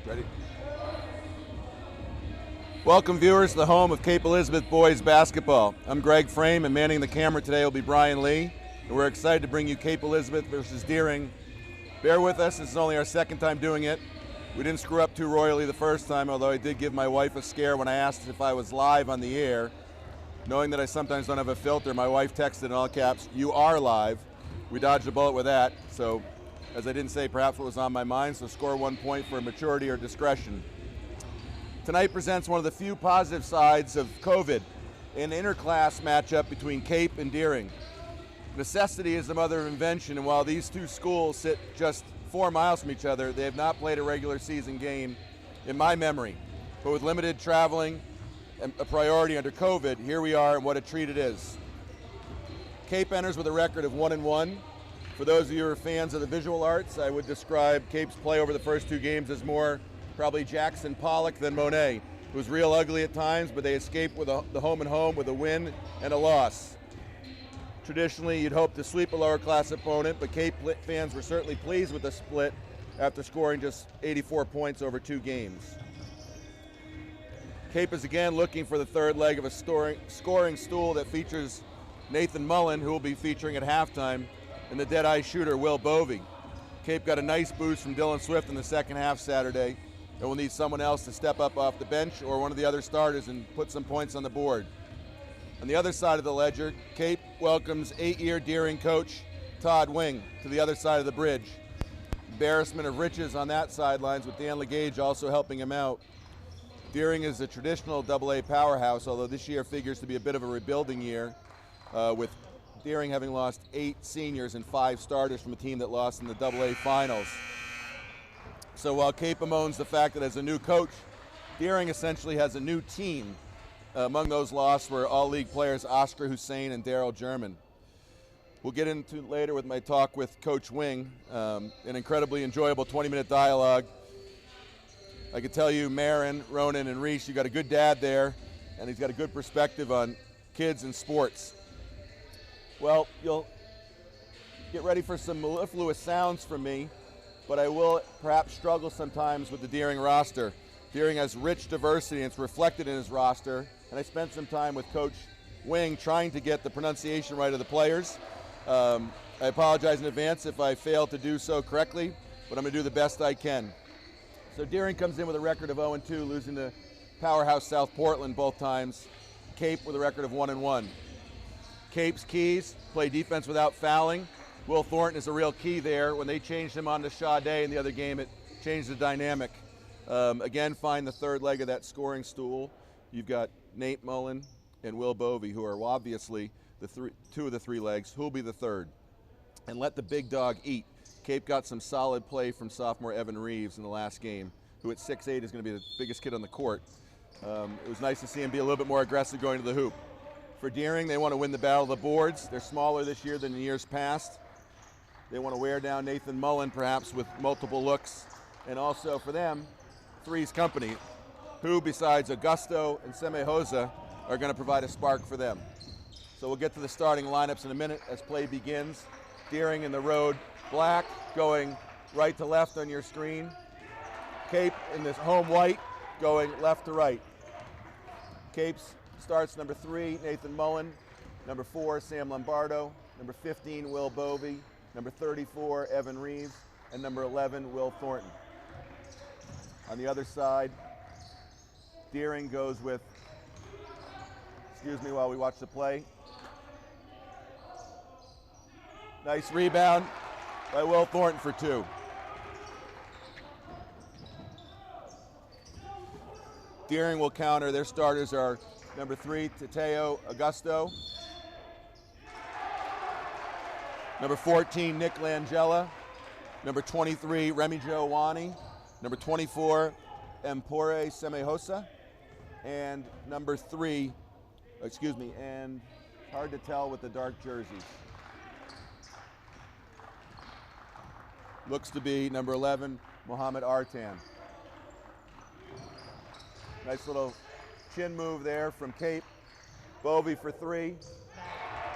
Ready? Welcome, viewers, to the home of Cape Elizabeth boys basketball. I'm Greg Frame, and manning the camera today will be Brian Lee, and we're excited to bring you Cape Elizabeth versus Deering. Bear with us, this is only our second time doing it. We didn't screw up too royally the first time, although I did give my wife a scare when I asked if I was live on the air. Knowing that I sometimes don't have a filter, my wife texted in all caps, "You are live." We dodged a bullet with that, so as I didn't say, perhaps what was on my mind, so score 1 point for maturity or discretion. Tonight presents one of the few positive sides of COVID, an interclass matchup between Cape and Deering. Necessity is the mother of invention, and while these two schools sit just 4 miles from each other, they have not played a regular season game in my memory. But with limited traveling and a priority under COVID, here we are, and what a treat it is. Cape enters with a record of 1-1. For those of you who are fans of the visual arts, I would describe Cape's play over the first 2 games as more probably Jackson Pollock than Monet. It was real ugly at times, but they escaped with the home and home with a win and a loss. Traditionally, you'd hope to sweep a lower class opponent, but Cape fans were certainly pleased with the split after scoring just 84 points over 2 games. Cape is again looking for the third leg of a scoring stool that features Nathan Mullen, who will be featuring at halftime, and the dead-eye shooter, Will Bovey. Cape got a nice boost from Dylan Swift in the second half Saturday, and will need someone else to step up off the bench or one of the other starters and put some points on the board. On the other side of the ledger, Cape welcomes 8-year Deering coach Todd Wing to the other side of the bridge. Embarrassment of riches on that sidelines, with Dan LeGage also helping him out. Deering is a traditional AA powerhouse, although this year figures to be a bit of a rebuilding year, with Deering having lost 8 seniors and 5 starters from a team that lost in the AA finals. So while Cape bemoans the fact that as a new coach, Deering essentially has a new team. Among those lost were all-league players Oscar Hussein and Daryl German. We'll get into it later with my talk with Coach Wing, an incredibly enjoyable 20-minute dialogue. I can tell you, Marin, Ronan, and Reese, you got a good dad there, and he's got a good perspective on kids and sports. Well, you'll get ready for some mellifluous sounds from me, but I will perhaps struggle sometimes with the Deering roster. Deering has rich diversity, and it's reflected in his roster, and I spent some time with Coach Wing trying to get the pronunciation right of the players. I apologize in advance if I fail to do so correctly, but I'm going to do the best I can. So Deering comes in with a record of 0-2, losing to powerhouse South Portland both times. Cape with a record of 1-1. Cape's keys: play defense without fouling. Will Thornton is a real key there. When they changed him on to Sade in the other game, it changed the dynamic. Again, find the third leg of that scoring stool. You've got Nate Mullen and Will Bovey, who are obviously the 2 of the 3 legs. Who'll be the third? And let the big dog eat. Cape got some solid play from sophomore Evan Reeves in the last game, who at 6'8" is going to be the biggest kid on the court. It was nice to see him be a little bit more aggressive going to the hoop. For Deering, they want to win the battle of the boards. They're smaller this year than in years past. They want to wear down Nathan Mullen, perhaps with multiple looks. And also for them, Three's company, who besides Augusto and Semejosa are going to provide a spark for them. So we'll get to the starting lineups in a minute as play begins. Deering in the road, black going right to left on your screen. Cape in this home white going left to right. Cape's starts number 3, Nathan Mullen. Number 4, Sam Lombardo. Number 15, Will Bovey. Number 34, Evan Reeves. And number 11, Will Thornton. On the other side, Deering goes with, excuse me while we watch the play. Nice rebound by Will Thornton for 2. Deering will counter. Their starters are number 3, Tateo Augusto. Number 14, Nick Langella. Number 23, Remigio Wani. Number 24, Empore Semejosa. And number 3, and hard to tell with the dark jerseys. Looks to be number 11, Mohamed Artan. Nice little chin move there from Cape. Bovey for 3.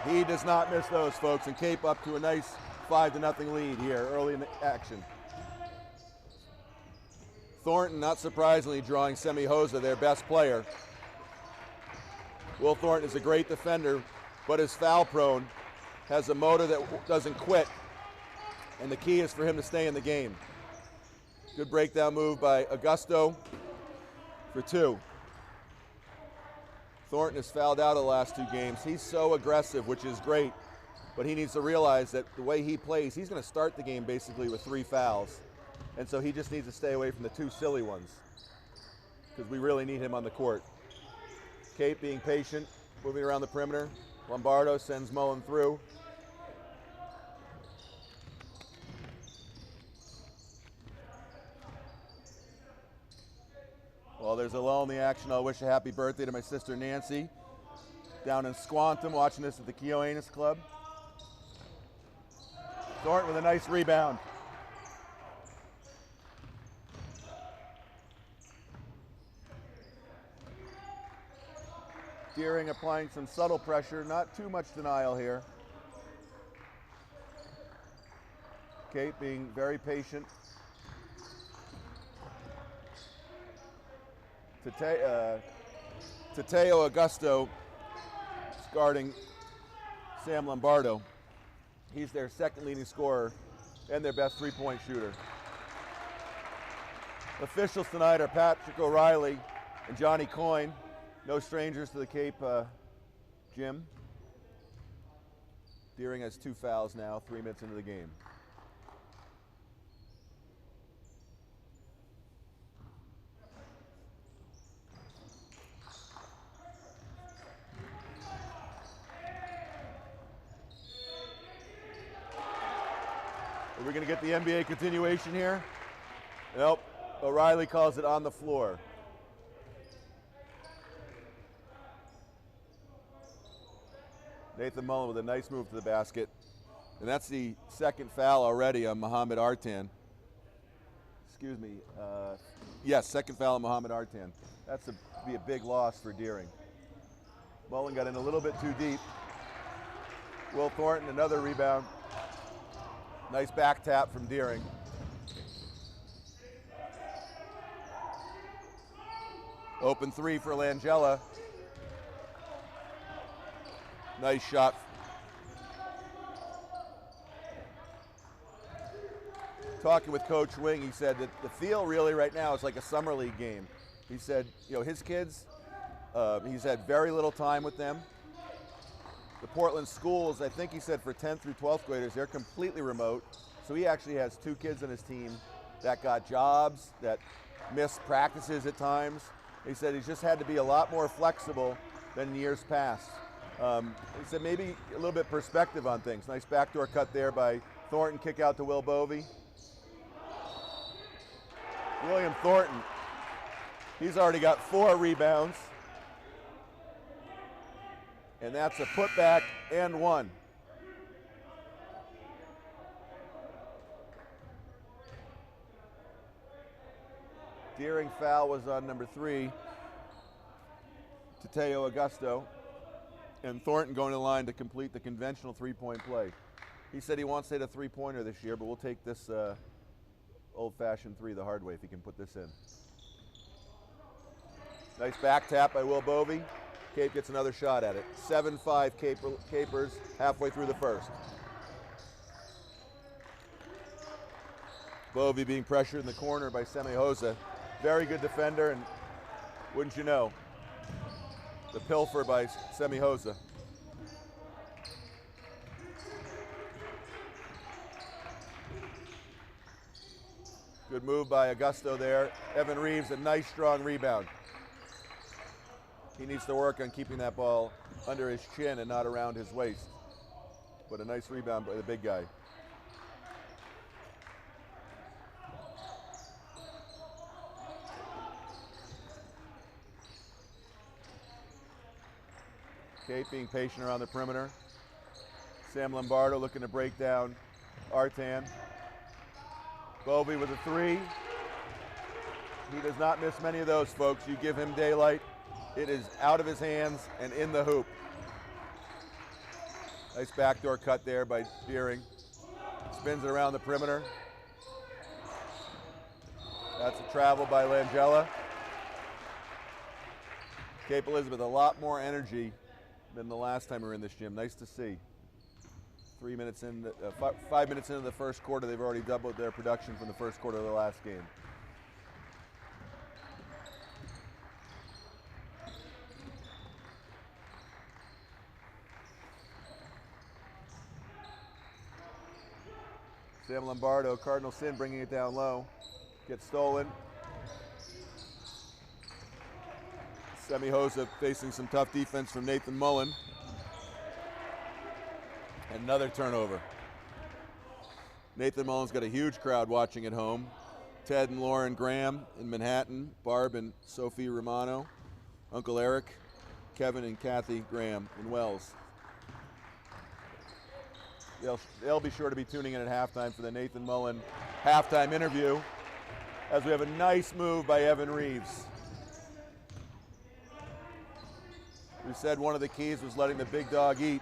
He does not miss those, folks, and Cape up to a nice 5-0 lead here early in the action. Thornton, not surprisingly, drawing Semi-Hosa, their best player. Will Thornton is a great defender, but is foul prone, has a motor that doesn't quit, and the key is for him to stay in the game. Good breakdown move by Augusto for 2. Thornton has fouled out of the last 2 games. He's so aggressive, which is great, but he needs to realize that the way he plays, he's going to start the game basically with 3 fouls. And so he just needs to stay away from the 2 silly ones because we really need him on the court. Cape being patient, moving around the perimeter. Lombardo sends Mullen through. Well, there's a lull in the action. I'll wish a happy birthday to my sister Nancy down in Squantum, watching this at the Keoanus Club. Thornton with a nice rebound. Deering applying some subtle pressure, not too much denial here. Cape being very patient. Tateo Augusto guarding Sam Lombardo. He's their second leading scorer and their best 3-point shooter. Officials tonight are Patrick O'Reilly and Johnny Coyne. No strangers to the Cape gym. Deering has 2 fouls now, 3 minutes into the game. Are we going to get the NBA continuation here? Nope. O'Reilly calls it on the floor. Nathan Mullen with a nice move to the basket. And that's the second foul already on Mohamed Artan. Excuse me. Yes, second foul on Mohamed Artan. That's be a big loss for Deering. Mullen got in a little bit too deep. Will Thornton, another rebound. Nice back tap from Deering. Open 3 for Langella. Nice shot. Talking with Coach Wing, he said that the feel really right now is like a summer league game. He said, you know, his kids, he's had very little time with them. The Portland schools, I think he said for 10th through 12th graders, they're completely remote. So he actually has 2 kids on his team that got jobs, that missed practices at times. He said he's just had to be a lot more flexible than in years past. He said maybe a little bit perspective on things. Nice backdoor cut there by Thornton, kick out to Will Bovey. William Thornton, he's already got 4 rebounds. And that's a putback and 1. Deering foul was on number 3, Tateo Augusto. And Thornton going to the line to complete the conventional 3-point play. He said he wants to hit a 3-pointer this year, but we'll take this old-fashioned 3 the hard way if he can put this in. Nice back tap by Will Bovey. Cape gets another shot at it. 7-5 Capers halfway through the first. Bovey being pressured in the corner by Semi-Hosa. Very good defender, and wouldn't you know, the pilfer by Semi-Hosa. Good move by Augusto there. Evan Reeves, a nice strong rebound. He needs to work on keeping that ball under his chin and not around his waist. But a nice rebound by the big guy. Cape being patient around the perimeter. Sam Lombardo looking to break down Artan. Bovey with a 3. He does not miss many of those, folks. You give him daylight, it is out of his hands and in the hoop. Nice backdoor cut there by Deering. Spins it around the perimeter. That's a travel by Langella. Cape Elizabeth, a lot more energy than the last time we were in this gym. Nice to see. 5 minutes into the first quarter, they've already doubled their production from the first quarter of the last game. Sam Lombardo, Cardinal Sin, bringing it down low. Gets stolen. Semi-Hosa facing some tough defense from Nathan Mullen. And another turnover. Nathan Mullen's got a huge crowd watching at home. Ted and Lauren Graham in Manhattan, Barb and Sophie Romano, Uncle Eric, Kevin and Kathy Graham in Wells. They'll be sure to be tuning in at halftime for the Nathan Mullen halftime interview, as we have a nice move by Evan Reeves. We said one of the keys was letting the big dog eat,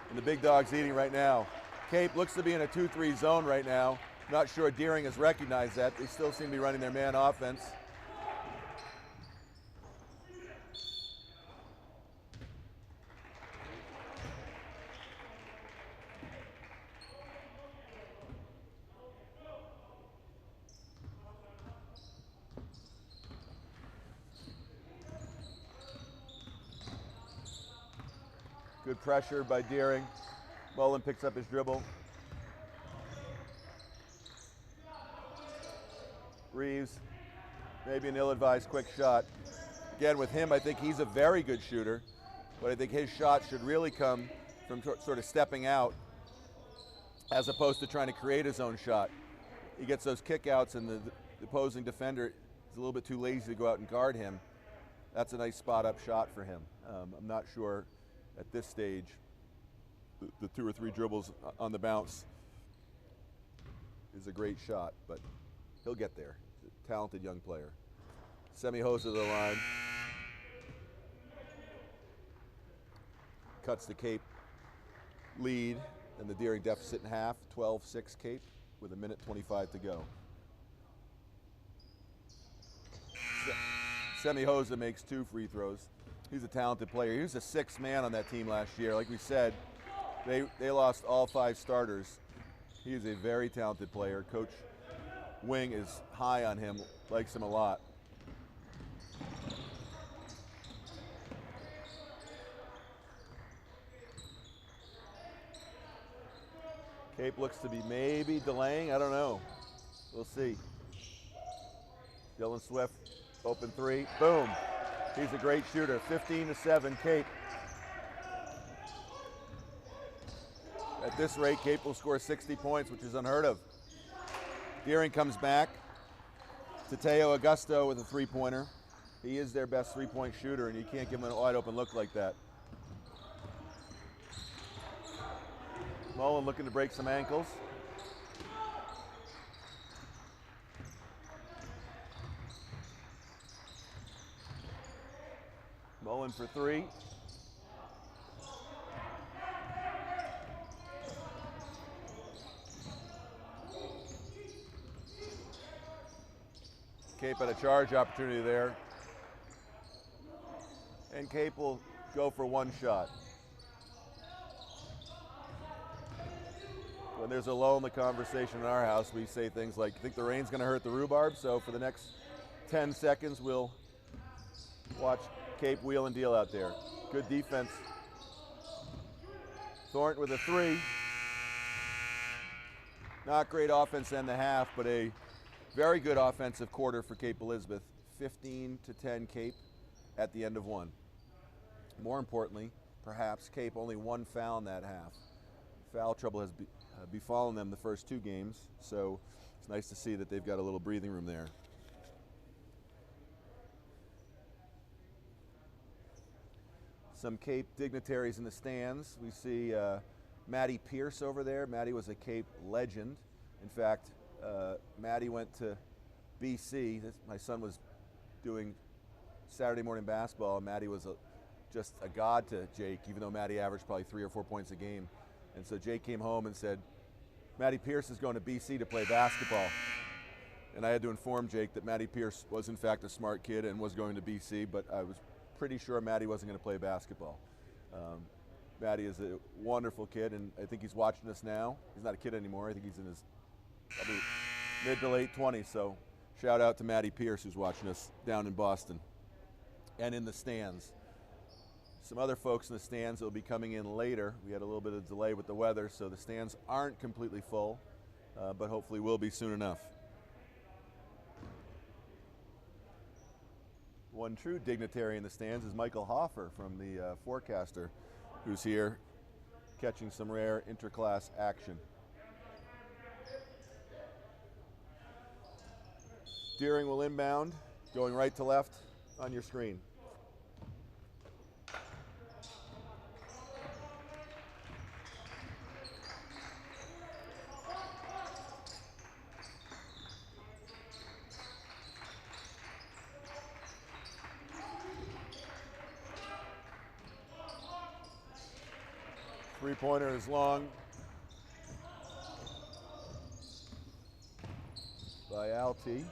and the big dog's eating right now. Cape looks to be in a 2-3 zone right now. Not sure Deering has recognized that. They still seem to be running their man offense. Good pressure by Deering. Mullen picks up his dribble. Reeves, maybe an ill-advised quick shot. Again, with him, I think he's a very good shooter, but I think his shot should really come from sort of stepping out as opposed to trying to create his own shot. He gets those kickouts and the opposing defender is a little bit too lazy to go out and guard him. That's a nice spot-up shot for him. I'm not sure at this stage the 2 or 3 dribbles on the bounce is a great shot, but he'll get there. He's a talented young player. Semi-Hosa to the line. Cuts the Cape lead and the Deering deficit in half, 12-6 Cape with 1:25 to go. Semi-Hosa makes 2 free throws. He's a talented player. He was a 6th man on that team last year. Like we said, they lost all 5 starters. He is a very talented player. Coach Wing is high on him, likes him a lot. Cape looks to be maybe delaying, I don't know. We'll see. Dylan Swift, open 3, boom. He's a great shooter, 15-7 Cape. At this rate, Cape will score 60 points, which is unheard of. Deering comes back. Tateo Augusto with a 3-pointer. He is their best 3-point shooter, and you can't give him a wide open look like that. Mullen looking to break some ankles. Mullen for 3. Cape had a charge opportunity there. And Cape will go for 1 shot. When there's a lull in the conversation in our house, we say things like, think the rain's gonna hurt the rhubarb? So for the next 10 seconds, we'll watch Cape wheel and deal out there. Good defense. Thornton with a 3. Not great offense in the half, but a very good offensive quarter for Cape Elizabeth. 15-10 Cape at the end of 1. More importantly, perhaps, Cape only 1 foul in that half. Foul trouble has befallen them the first 2 games, so it's nice to see that they've got a little breathing room there. Some Cape dignitaries in the stands. We see Maddie Pierce over there. Maddie was a Cape legend. In fact, Maddie went to BC. My son was doing Saturday morning basketball, and Maddie was just a god to Jake, even though Maddie averaged probably 3 or 4 points a game. And so Jake came home and said, Maddie Pierce is going to BC to play basketball. And I had to inform Jake that Matty Pierce was in fact a smart kid and was going to BC, but I was pretty sure Matty wasn't going to play basketball. Matty is a wonderful kid, and I think he's watching us now. He's not a kid anymore. I think he's in his probably mid to late 20s, so shout out to Matty Pierce, who's watching us down in Boston and in the stands. Some other folks in the stands that will be coming in later. We had a little bit of delay with the weather, so the stands aren't completely full, but hopefully will be soon enough. One true dignitary in the stands is Michael Hoffer from the Forecaster, who's here catching some rare interclass action. Deering will inbound, going right to left on your screen. Three-pointer is long by Alti.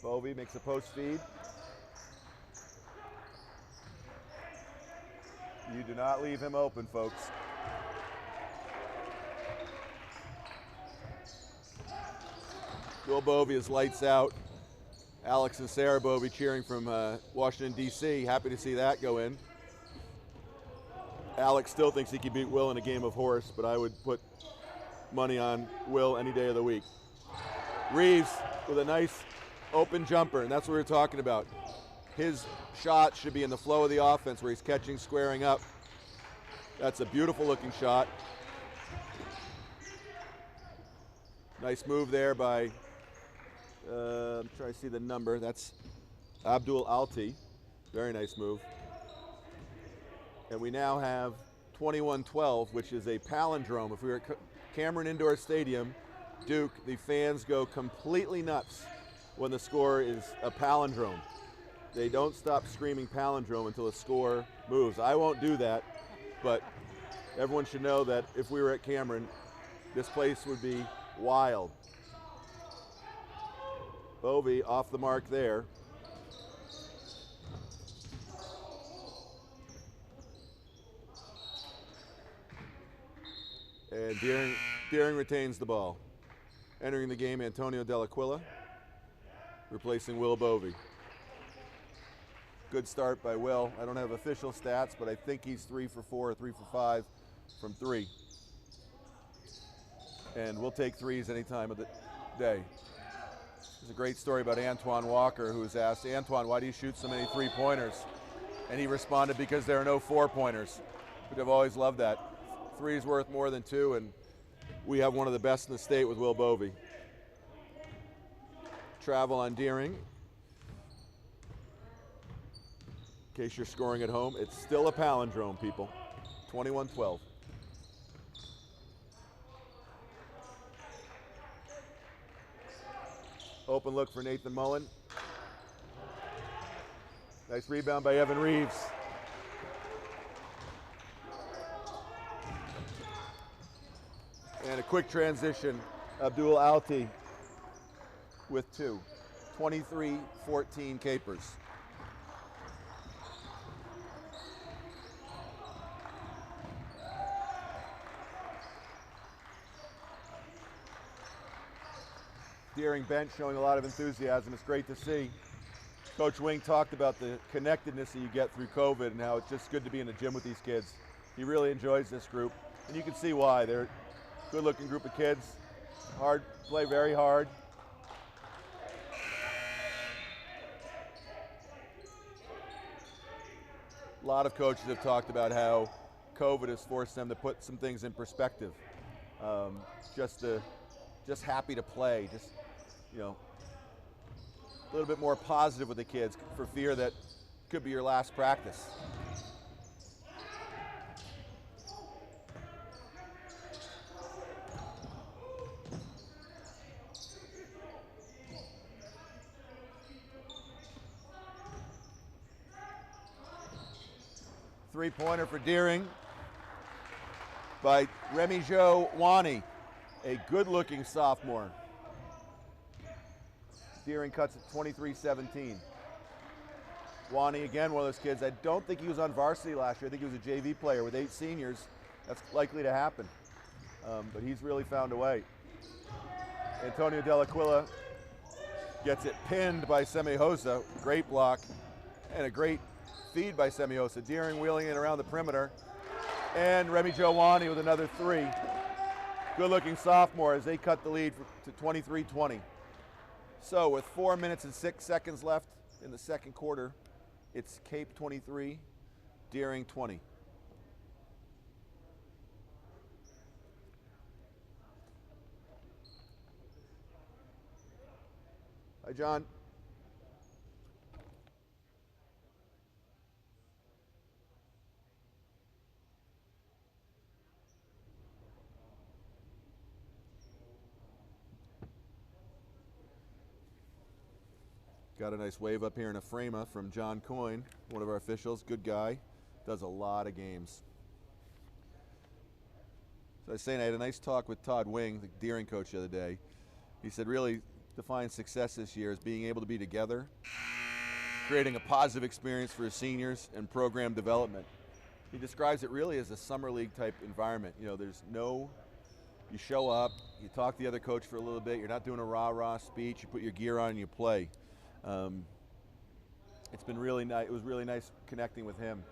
Bovey makes a post feed. You do not leave him open, folks. Will Bovey is lights out. Alex and Sarah Bovey cheering from Washington, D.C. Happy to see that go in. Alex still thinks he can beat Will in a game of horse, but I would put money on Will any day of the week. Reeves with a nice open jumper, and that's what we were talking about. His shot should be in the flow of the offense where he's catching, squaring up. That's a beautiful looking shot. Nice move there by, I'm trying to see the number. That's Abdul Alti. Very nice move. And we now have 21-12, which is a palindrome. If we were at Cameron Indoor Stadium, Duke, the fans go completely nuts when the score is a palindrome. They don't stop screaming palindrome until the score moves. I won't do that, but everyone should know that if we were at Cameron, this place would be wild. Bovey off the mark there. And Deering retains the ball. Entering the game, Antonio Dell'Aquila, replacing Will Bovey. Good start by Will. I don't have official stats, but I think he's 3 for 4 or 3 for 5 from 3. And we'll take threes any time of the day. There's a great story about Antoine Walker, who was asked, Antoine, why do you shoot so many 3-pointers? And he responded, because there are no 4-pointers. But I've always loved that. 3 is worth more than 2, and we have one of the best in the state with Will Bovey. Travel on Deering. In case you're scoring at home, it's still a palindrome, people. 21-12. Open look for Nathan Mullen. Nice rebound by Evan Reeves. And a quick transition, Abdul Alti with 2. 23-14 Capers. Deering bench showing a lot of enthusiasm. It's great to see. Coach Wing talked about the connectedness that you get through COVID and how it's just good to be in the gym with these kids. He really enjoys this group, and you can see why. They're a good-looking group of kids. Hard, play very hard. A lot of coaches have talked about how COVID has forced them to put some things in perspective. Just happy to play, just, you know, a little bit more positive with the kids for fear that could be your last practice. Three-pointer for Deering by Remy Jo Wani, a good-looking sophomore. Deering cuts at 23-17. Wani, again, one of those kids, I don't think he was on varsity last year. I think he was a JV player with 8 seniors. That's likely to happen. But he's really found a way. Antonio Dell'Aquila gets it pinned by Semiosa. Great block and a great feed by Semiosa. Deering wheeling it around the perimeter. And Remy Jowani with another 3. Good looking sophomore as they cut the lead to 23-20. So with 4 minutes and 6 seconds left in the second quarter, it's Cape 23, Deering 20. Hi, John. Got a nice wave up here in a frame from John Coyne, one of our officials, good guy, does a lot of games. So I was saying I had a nice talk with Todd Wing, the Deering coach the other day. He said really defines success this year as being able to be together, creating a positive experience for his seniors and program development. He describes it really as a summer league type environment. You know, there's no, you show up, you talk to the other coach for a little bit, you're not doing a rah-rah speech, you put your gear on and you play. It's been really nice. It was really nice connecting with him.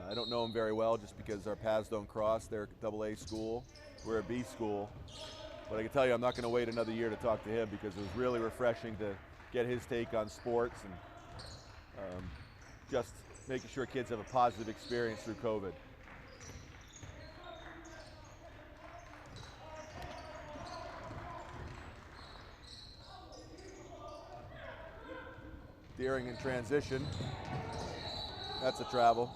I don't know him very well just because our paths don't cross. They're a AA school, we're a B school. But I can tell you I'm not going to wait another year to talk to him because it was really refreshing to get his take on sports and just making sure kids have a positive experience through COVID. Deering in transition. That's a travel.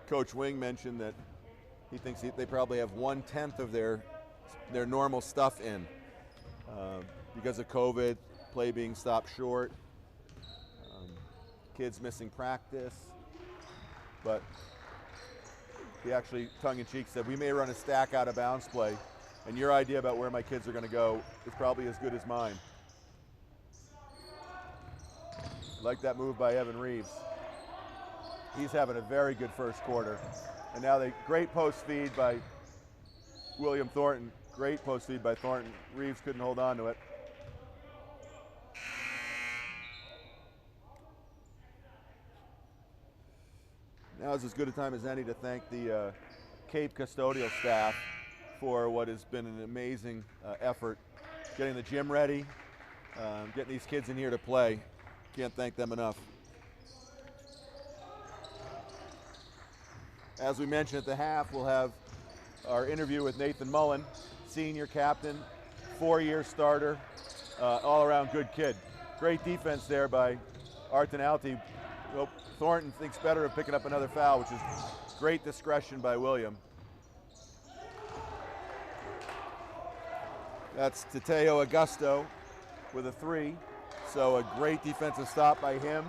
Coach Wing mentioned that he thinks they probably have 1/10 of their normal stuff in because of COVID, play being stopped short, kids missing practice. But he actually, tongue-in-cheek, said we may run a stack out of bounds play, and your idea about where my kids are going to go is probably as good as mine. I like that move by Evan Reeves. He's having a very good first quarter. And now great post feed by William Thornton. Great post feed by Thornton. Reeves couldn't hold on to it. Now is as good a time as any to thank the Cape custodial staff for what has been an amazing effort, getting the gym ready, getting these kids in here to play. Can't thank them enough. As we mentioned at the half, we'll have our interview with Nathan Mullen, senior captain, 4-year starter, all-around good kid. Great defense there by Artanalti. Well, Thornton thinks better of picking up another foul, which is great discretion by William. That's Tateo Augusto with a 3. So a great defensive stop by him.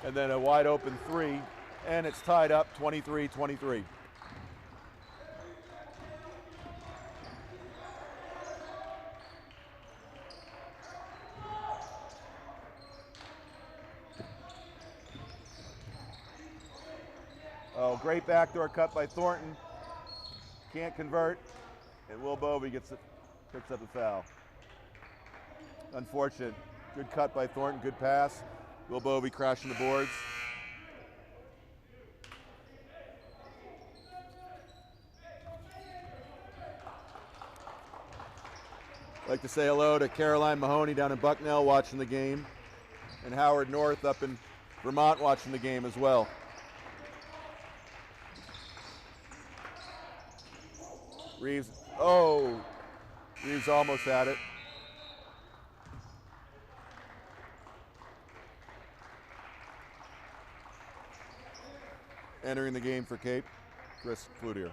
And then a wide open 3. And it's tied up 23-23. Oh, great backdoor cut by Thornton. Can't convert. And Will Bovey picks up the foul. Unfortunate. Good cut by Thornton, good pass. Will Bovey crashing the boards. I'd like to say hello to Caroline Mahoney down in Bucknell watching the game, and Howard North up in Vermont watching the game as well. Reeves almost had it. Entering the game for Cape, Chris Cloutier.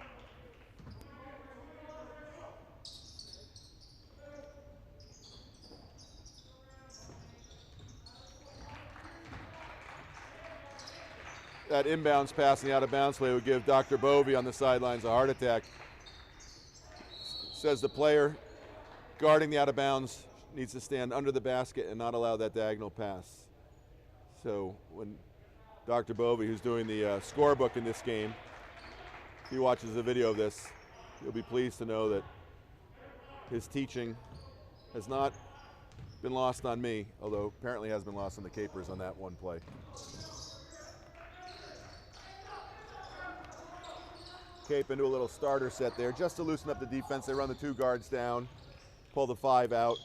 That inbounds pass and the out of bounds play would give Dr. Bovey on the sidelines a heart attack. Says the player guarding the out of bounds needs to stand under the basket and not allow that diagonal pass. So when Dr. Bovey, who's doing the scorebook in this game, if he watches the video of this, he'll be pleased to know that his teaching has not been lost on me, although apparently has been lost on the Capers on that one play. Cape into a little starter set there just to loosen up the defense. They run the 2 guards down, pull the 5 out.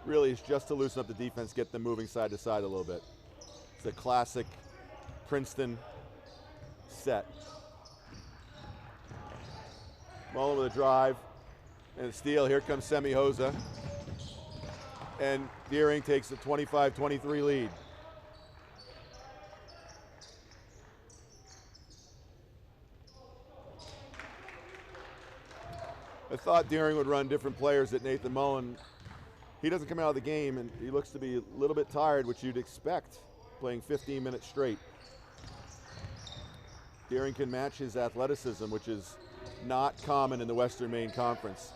Really, it's just to loosen up the defense, get them moving side to side a little bit. It's a classic Princeton set. Mullen with a drive and a steal. Here comes Semi Hosa. And Deering takes a 25-23 lead. I thought Deering would run different players at Nathan Mullen. He doesn't come out of the game, and he looks to be a little bit tired, which you'd expect, playing 15 minutes straight. Deering can match his athleticism, which is not common in the Western Maine Conference.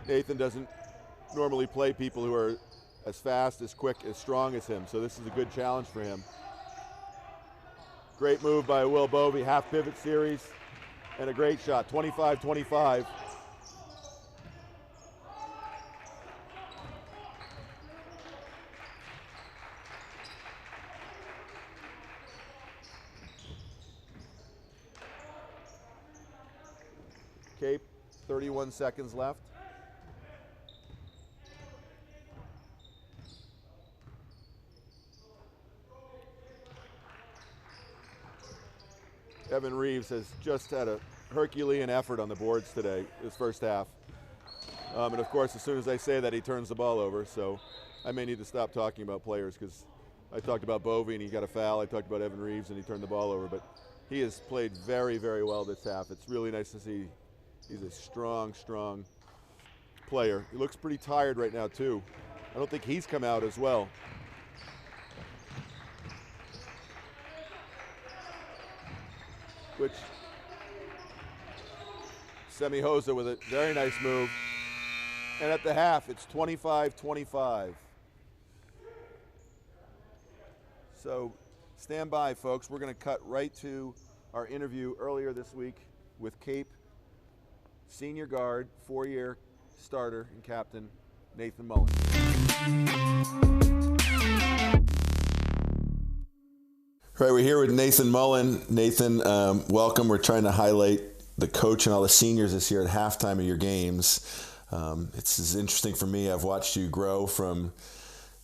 Nathan doesn't normally play people who are as fast, as quick, as strong as him, so this is a good challenge for him. Great move by Will Bovey, half pivot series, and a great shot, 25-25. Cape, 31 seconds left. Evan Reeves has just had a Herculean effort on the boards today, his first half. And of course, as soon as I say that, he turns the ball over, so I may need to stop talking about players because I talked about Bovey and he got a foul. I talked about Evan Reeves and he turned the ball over, but he has played very, very well this half. It's really nice to see. He's a strong, strong player. He looks pretty tired right now, too. I don't think he's come out as well. Which, Semi Hosa with a very nice move. And at the half, it's 25-25. So stand by, folks. We're going to cut right to our interview earlier this week with Cape senior guard, 4-year starter and captain, Nathan Mullen. All right, we're here with Nathan Mullen. Nathan, welcome. We're trying to highlight the coach and all the seniors this year at halftime of your games. It's interesting for me. I've watched you grow from,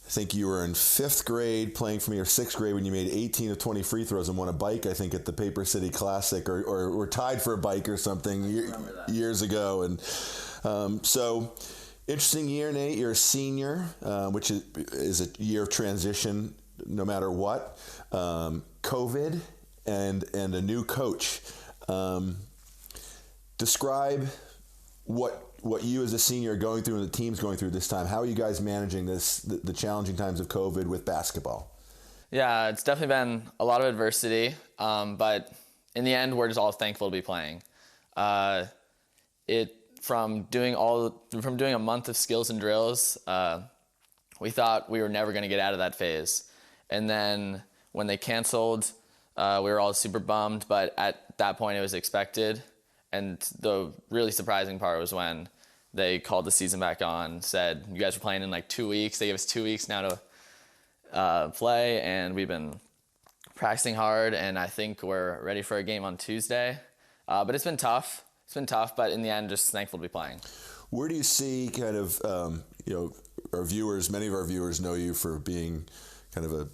I think you were in 5th grade playing for me, or 6th grade when you made 18 of 20 free throws and won a bike, I think, at the Paper City Classic, or were tied for a bike or something years ago. And so, interesting year, Nate. You're a senior, which is a year of transition no matter what. COVID and a new coach. Describe what you as a senior are going through and the team's going through this time. How are you guys managing the challenging times of COVID with basketball? Yeah, it's definitely been a lot of adversity, but in the end, we're just all thankful to be playing. From doing a month of skills and drills, we thought we were never going to get out of that phase. And then when they canceled, we were all super bummed, but at that point it was expected. And the really surprising part was when they called the season back on, said, you guys are playing in like 2 weeks. They gave us 2 weeks now to play, and we've been practicing hard, and I think we're ready for a game on Tuesday. But it's been tough. But in the end, just thankful to be playing. Where do you see kind of, our viewers, many of our viewers know you for being kind of a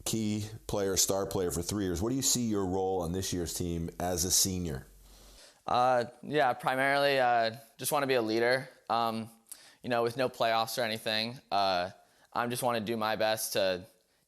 key player, star player for 3 years. What do you see your role on this year's team as a senior? Primarily just want to be a leader. With no playoffs or anything, I just want to do my best to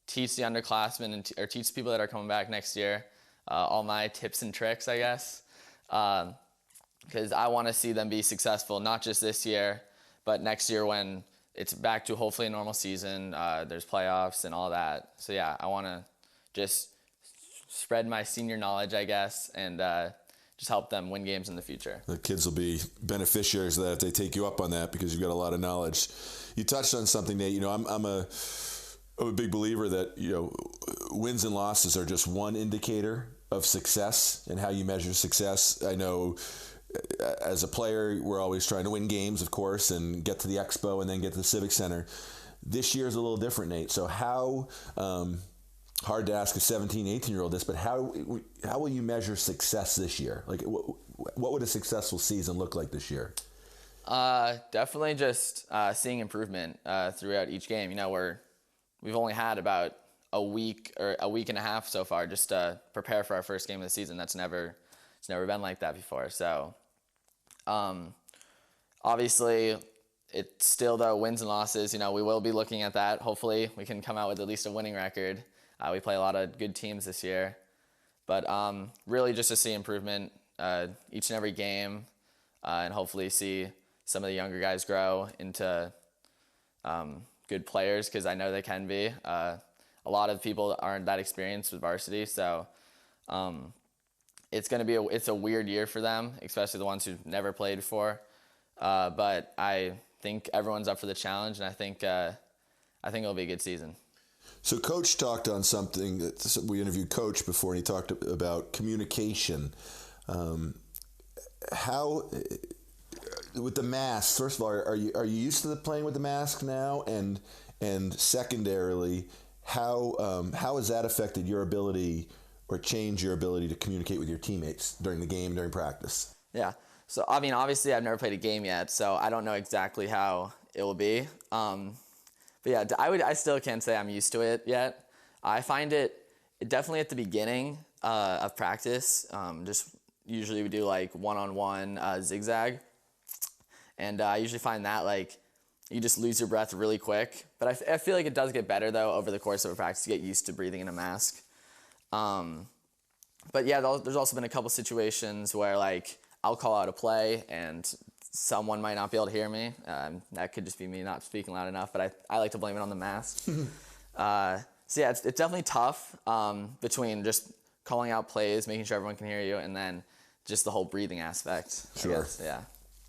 teach the underclassmen or teach people that are coming back next year all my tips and tricks, I guess, because I want to see them be successful, not just this year, but next year when it's back to hopefully a normal season, there's playoffs and all that. So yeah, I want to just spread my senior knowledge, I guess, and just help them win games in the future. The kids will be beneficiaries of that if they take you up on that, because you've got a lot of knowledge. You touched on something, Nate. I'm a big believer that, wins and losses are just one indicator of success and how you measure success. I know as a player, we're always trying to win games, of course, and get to the expo and then get to the Civic Center. This year is a little different, Nate. So how, hard to ask a 17, 18-year-old this, but how will you measure success this year? Like, what would a successful season look like this year? Definitely just seeing improvement throughout each game. We've only had about a week or a week and a half so far just to prepare for our first game of the season. It's never been like that before. So, obviously, it's still the wins and losses. We will be looking at that. Hopefully, we can come out with at least a winning record. We play a lot of good teams this year, but really just to see improvement each and every game, and hopefully see some of the younger guys grow into good players, because I know they can be. A lot of people aren't that experienced with varsity, so it's a weird year for them, especially the ones who've never played before. But I think everyone's up for the challenge, and I think it'll be a good season. So Coach talked on something that we interviewed Coach before, and he talked about communication. How with the mask? First of all, are you used to playing with the mask now? And secondarily, how has that affected your ability or changed your ability to communicate with your teammates during the game, during practice? Yeah. So obviously, I've never played a game yet, so I don't know exactly how it will be. But yeah, I still can't say I'm used to it yet. I find it definitely at the beginning of practice. Just usually we do like one-on-one zigzag, and I usually find that like you just lose your breath really quick. But I feel like it does get better though over the course of a practice. You get used to breathing in a mask. But yeah, there's also been a couple situations where like I'll call out a play and someone might not be able to hear me. That could just be me not speaking loud enough, but I like to blame it on the mask. So yeah, it's definitely tough between just calling out plays, making sure everyone can hear you, and then just the whole breathing aspect. Sure. I guess. Yeah,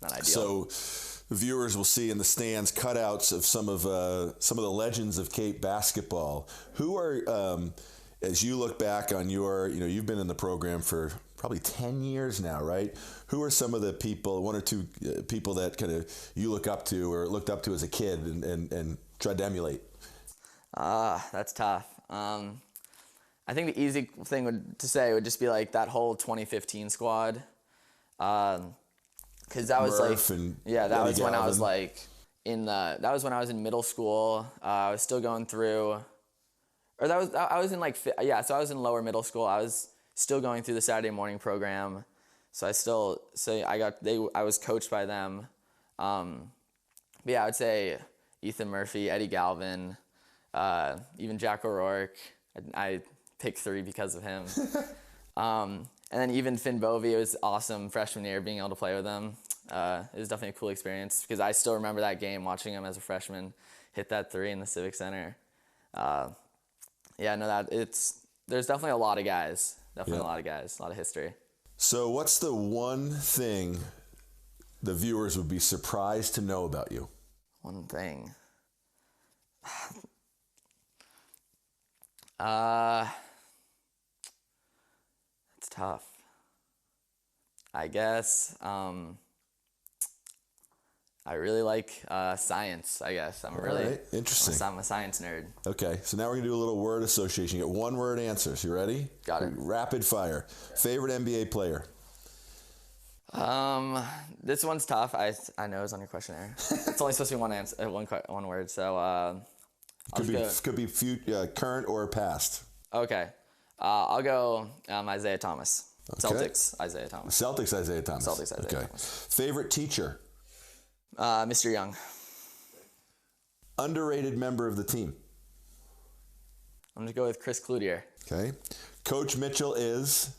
not ideal. So viewers will see in the stands cutouts of some of the legends of Cape basketball. Who are, as you look back on you've been in the program for probably 10 years now, right? Who are some of the people, one or two people that kind of you look up to or looked up to as a kid and tried to emulate? That's tough. I think the easy thing to say would just be like that whole 2015 squad. Because that was Murph like, and that Eddie was when I was Galvin. that was when I was in middle school. I was still going through, I was in lower middle school. I was still going through the Saturday morning program. So I was coached by them. But yeah, I would say Ethan Murphy, Eddie Galvin, even Jack O'Rourke. I picked 3 because of him. And then even Finn Bovey, it was awesome freshman year being able to play with him. It was definitely a cool experience because I still remember that game, watching him as a freshman hit that 3 in the Civic Center. There's definitely a lot of guys. A lot of guys, a lot of history. So what's the one thing the viewers would be surprised to know about you? One thing. It's tough. I guess I really like science, I guess. Interesting. I'm a science nerd. Okay, so now we're going to do a little word association. You get one word answers. You ready? Got it. Rapid fire. Favorite NBA player? This one's tough. I know it's on your questionnaire. It's only supposed to be one word, so Could be current or past. Okay. I'll go Isaiah Thomas. Okay. Celtics, Isaiah Thomas. Isaiah Thomas. Okay. Thomas. Favorite teacher? Mr. Young. Underrated member of the team? I'm going to go with Chris Cloutier. Okay. Coach Mitchell is?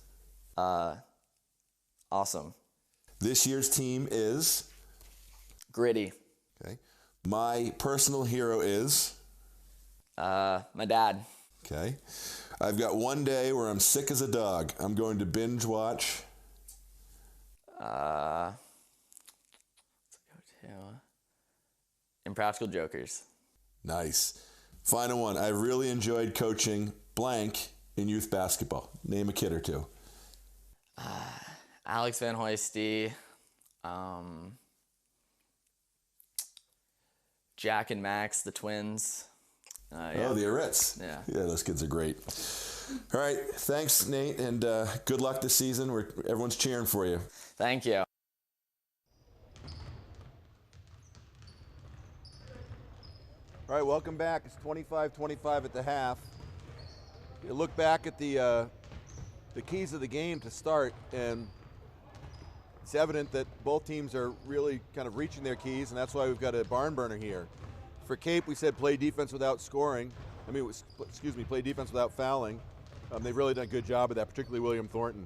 Awesome. This year's team is? Gritty. Okay. My personal hero is? My dad. Okay. I've got one day where I'm sick as a dog. I'm going to binge watch? Impractical Jokers. Nice. Final one. I really enjoyed coaching blank in youth basketball. Name a kid or two. Alex Van Hoisty, Jack and Max, the twins. Yeah. Oh, the Aritz. Yeah. Yeah, those kids are great. All right. Thanks, Nate, and good luck this season. Everyone's cheering for you. Thank you. All right, welcome back. It's 25-25 at the half. You look back at the keys of the game to start, and it's evident that both teams are really kind of reaching their keys, and that's why we've got a barn burner here. For Cape, we said play defense without scoring. Play defense without fouling. They've really done a good job of that, particularly William Thornton.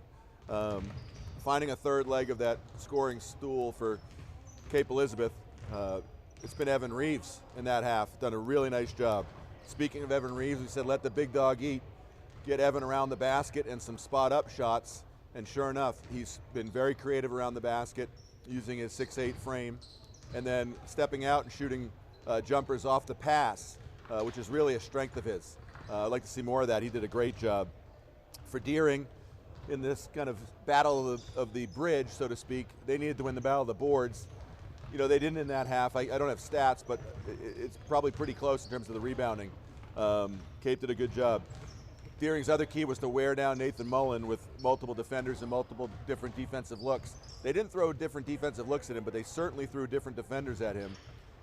Finding a third leg of that scoring stool for Cape Elizabeth, it's been Evan Reeves in that half. Done a really nice job. Speaking of Evan Reeves, we said let the big dog eat. Get Evan around the basket and some spot-up shots. And sure enough, he's been very creative around the basket using his 6'8" frame. And then stepping out and shooting jumpers off the pass, which is really a strength of his. I'd like to see more of that. He did a great job. For Deering, in this kind of battle of the bridge, so to speak, they needed to win the battle of the boards. You know, they didn't in that half. I don't have stats, but it's probably pretty close in terms of the rebounding. Cape did a good job. Deering's other key was to wear down Nathan Mullen with multiple defenders and multiple different defensive looks. They didn't throw different defensive looks at him, but they certainly threw different defenders at him.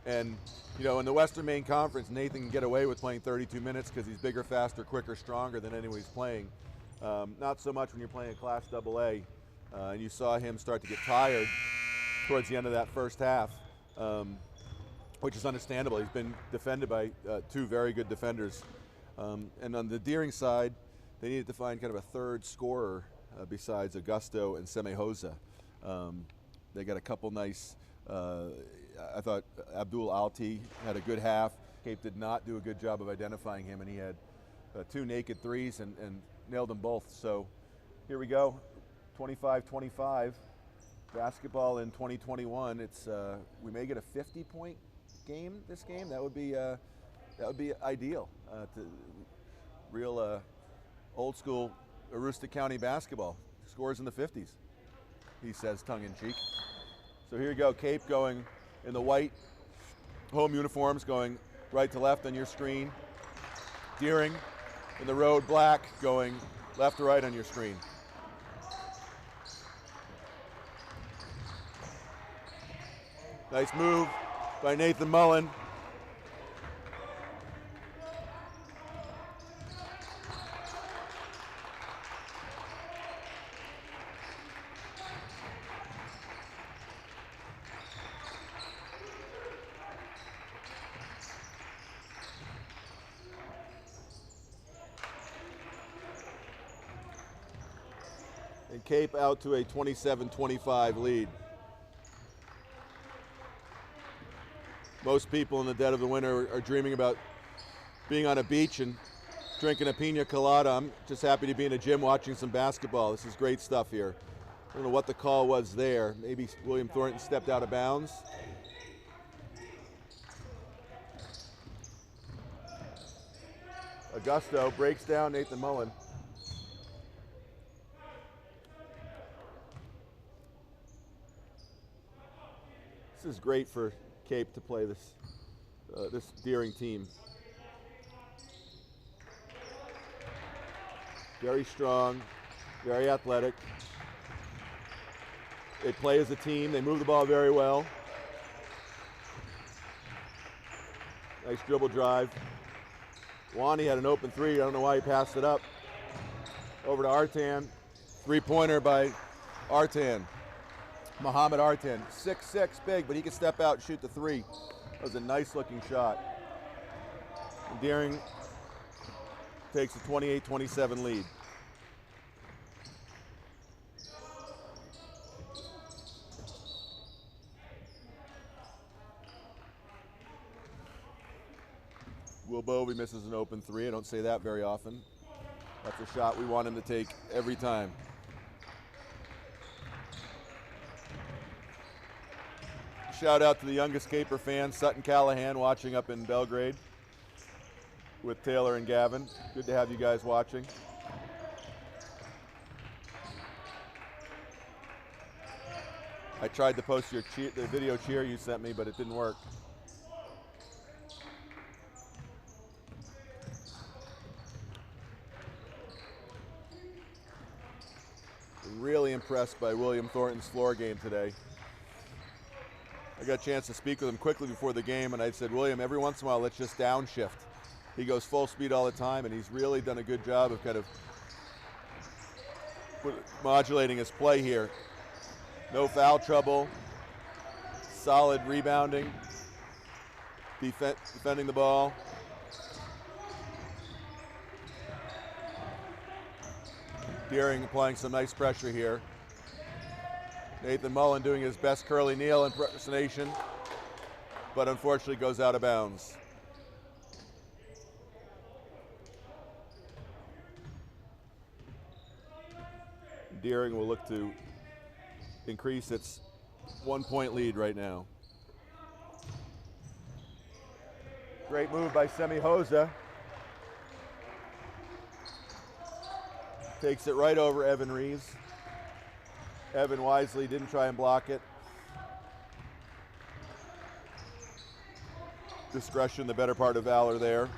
And, you know, in the Western Maine Conference, Nathan can get away with playing 32 minutes because he's bigger, faster, quicker, stronger than anyone he's playing. Not so much when you're playing a Class AA. And you saw him start to get tired towards the end of that first half, which is understandable. He's been defended by two very good defenders. And on the Deering side, they needed to find kind of a third scorer besides Augusto and Semejosa. They got a couple nice, I thought Abdul Alti had a good half. Cape did not do a good job of identifying him, and he had two naked threes and nailed them both. So here we go, 25-25. Basketball in 2021. It's we may get a 50-point game this game. That would be ideal. To real old school Aroostook County basketball. Scores in the 50s, he says tongue in cheek. So here you go, Cape going in the white home uniforms, going right to left on your screen. Deering in the road black, going left to right on your screen. Nice move by Nathan Mullen. And Cape out to a 27-25 lead. Most people in the dead of the winter are dreaming about being on a beach and drinking a pina colada. I'm just happy to be in a gym watching some basketball. This is great stuff here. I don't know what the call was there. Maybe William Thornton stepped out of bounds. Augusto breaks down Nathan Mullen. This is great for Cape to play this Deering team. Very strong, very athletic. They play as a team. They move the ball very well. Nice dribble drive. Wani had an open three. I don't know why he passed it up. Over to Artan. Three-pointer by Artan. Muhammad Artan. 6'6", big, but he can step out and shoot the three. That was a nice-looking shot. And Deering takes a 28-27 lead. Will Bovey misses an open three. I don't say that very often. That's a shot we want him to take every time. shout out to the youngest Caper fan, Sutton Callahan, watching up in Belgrade with Taylor and Gavin. Good to have you guys watching. I tried to post the video cheer you sent me, but it didn't work. Really impressed by William Thornton's floor game today. I got a chance to speak with him quickly before the game, and I said, William, every once in a while, let's just downshift. He goes full speed all the time, and he's really done a good job of kind of modulating his play here. No foul trouble, solid rebounding, defending the ball. Deering applying some nice pressure here. Nathan Mullen doing his best Curly Neal impersonation, but unfortunately goes out of bounds. Deering will look to increase its 1-point lead right now. Great move by Semi Hosa. Takes it right over Evan Reeves. Evan wisely didn't try and block it. Discretion, the better part of valor there.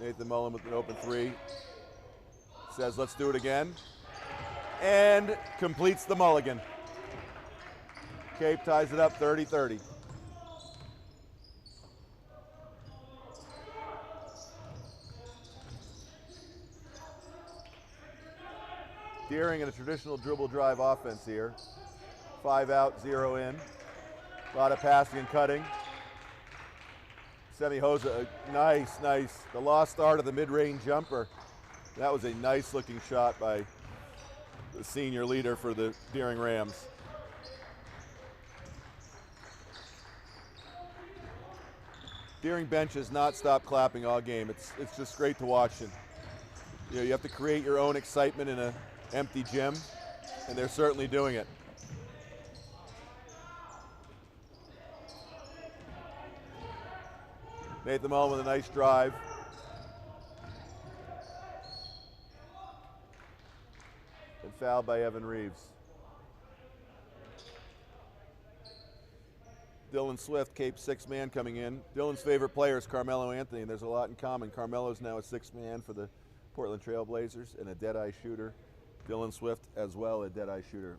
Nathan Mullen with an open three. Says, let's do it again. And completes the mulligan. Cape ties it up 30-30. Deering in a traditional dribble drive offense here. 5 out, 0 in. A lot of passing and cutting. Semi Hosa, nice. The lost start of the mid-range jumper. That was a nice looking shot by the senior leader for the Deering Rams. Deering bench has not stopped clapping all game. It's just great to watch. And you have to create your own excitement in an empty gym, and they're certainly doing it. Nathan Mullen with a nice drive. And fouled by Evan Reeves. Dylan Swift, Cape 6-man coming in. Dylan's favorite player is Carmelo Anthony, and there's a lot in common. Carmelo's now a 6-man for the Portland Trail Blazers and a dead-eye shooter. Dylan Swift as well, a dead-eye shooter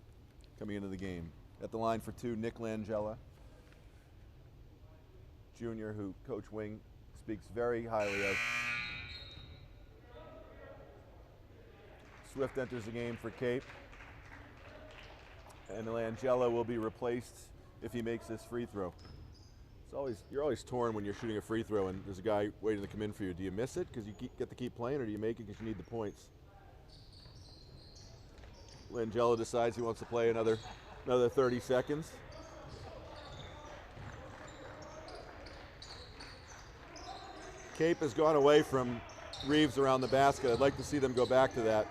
coming into the game. At the line for two, Nick Langella, Jr., who Coach Wing speaks very highly of. Swift enters the game for Cape. And Langella will be replaced if he makes this free throw. You're always torn when you're shooting a free throw and there's a guy waiting to come in for you. Do you miss it because you get to keep playing, or do you make it because you need the points? Langella decides he wants to play another 30 seconds. Cape has gone away from Reeves around the basket. I'd like to see them go back to that.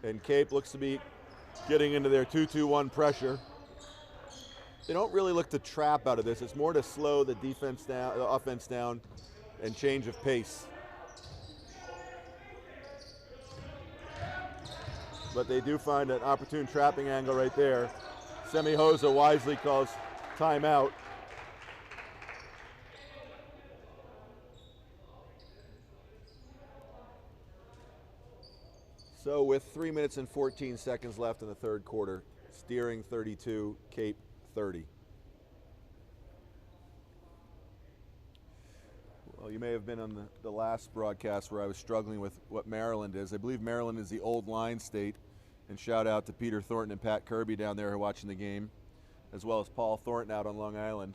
And Cape looks to be getting into their 2-2-1 pressure. They don't really look to trap out of this. It's more to slow the defense down, the offense down, and change of pace. But they do find an opportune trapping angle right there. Semi Hosa wisely calls timeout. So with 3 minutes and 14 seconds left in the third quarter, Deering 32, Cape 30. Well, you may have been on the last broadcast where I was struggling with what Maryland is. I believe Maryland is the old line state. And shout out to Peter Thornton and Pat Kirby down there who are watching the game, as well as Paul Thornton out on Long Island.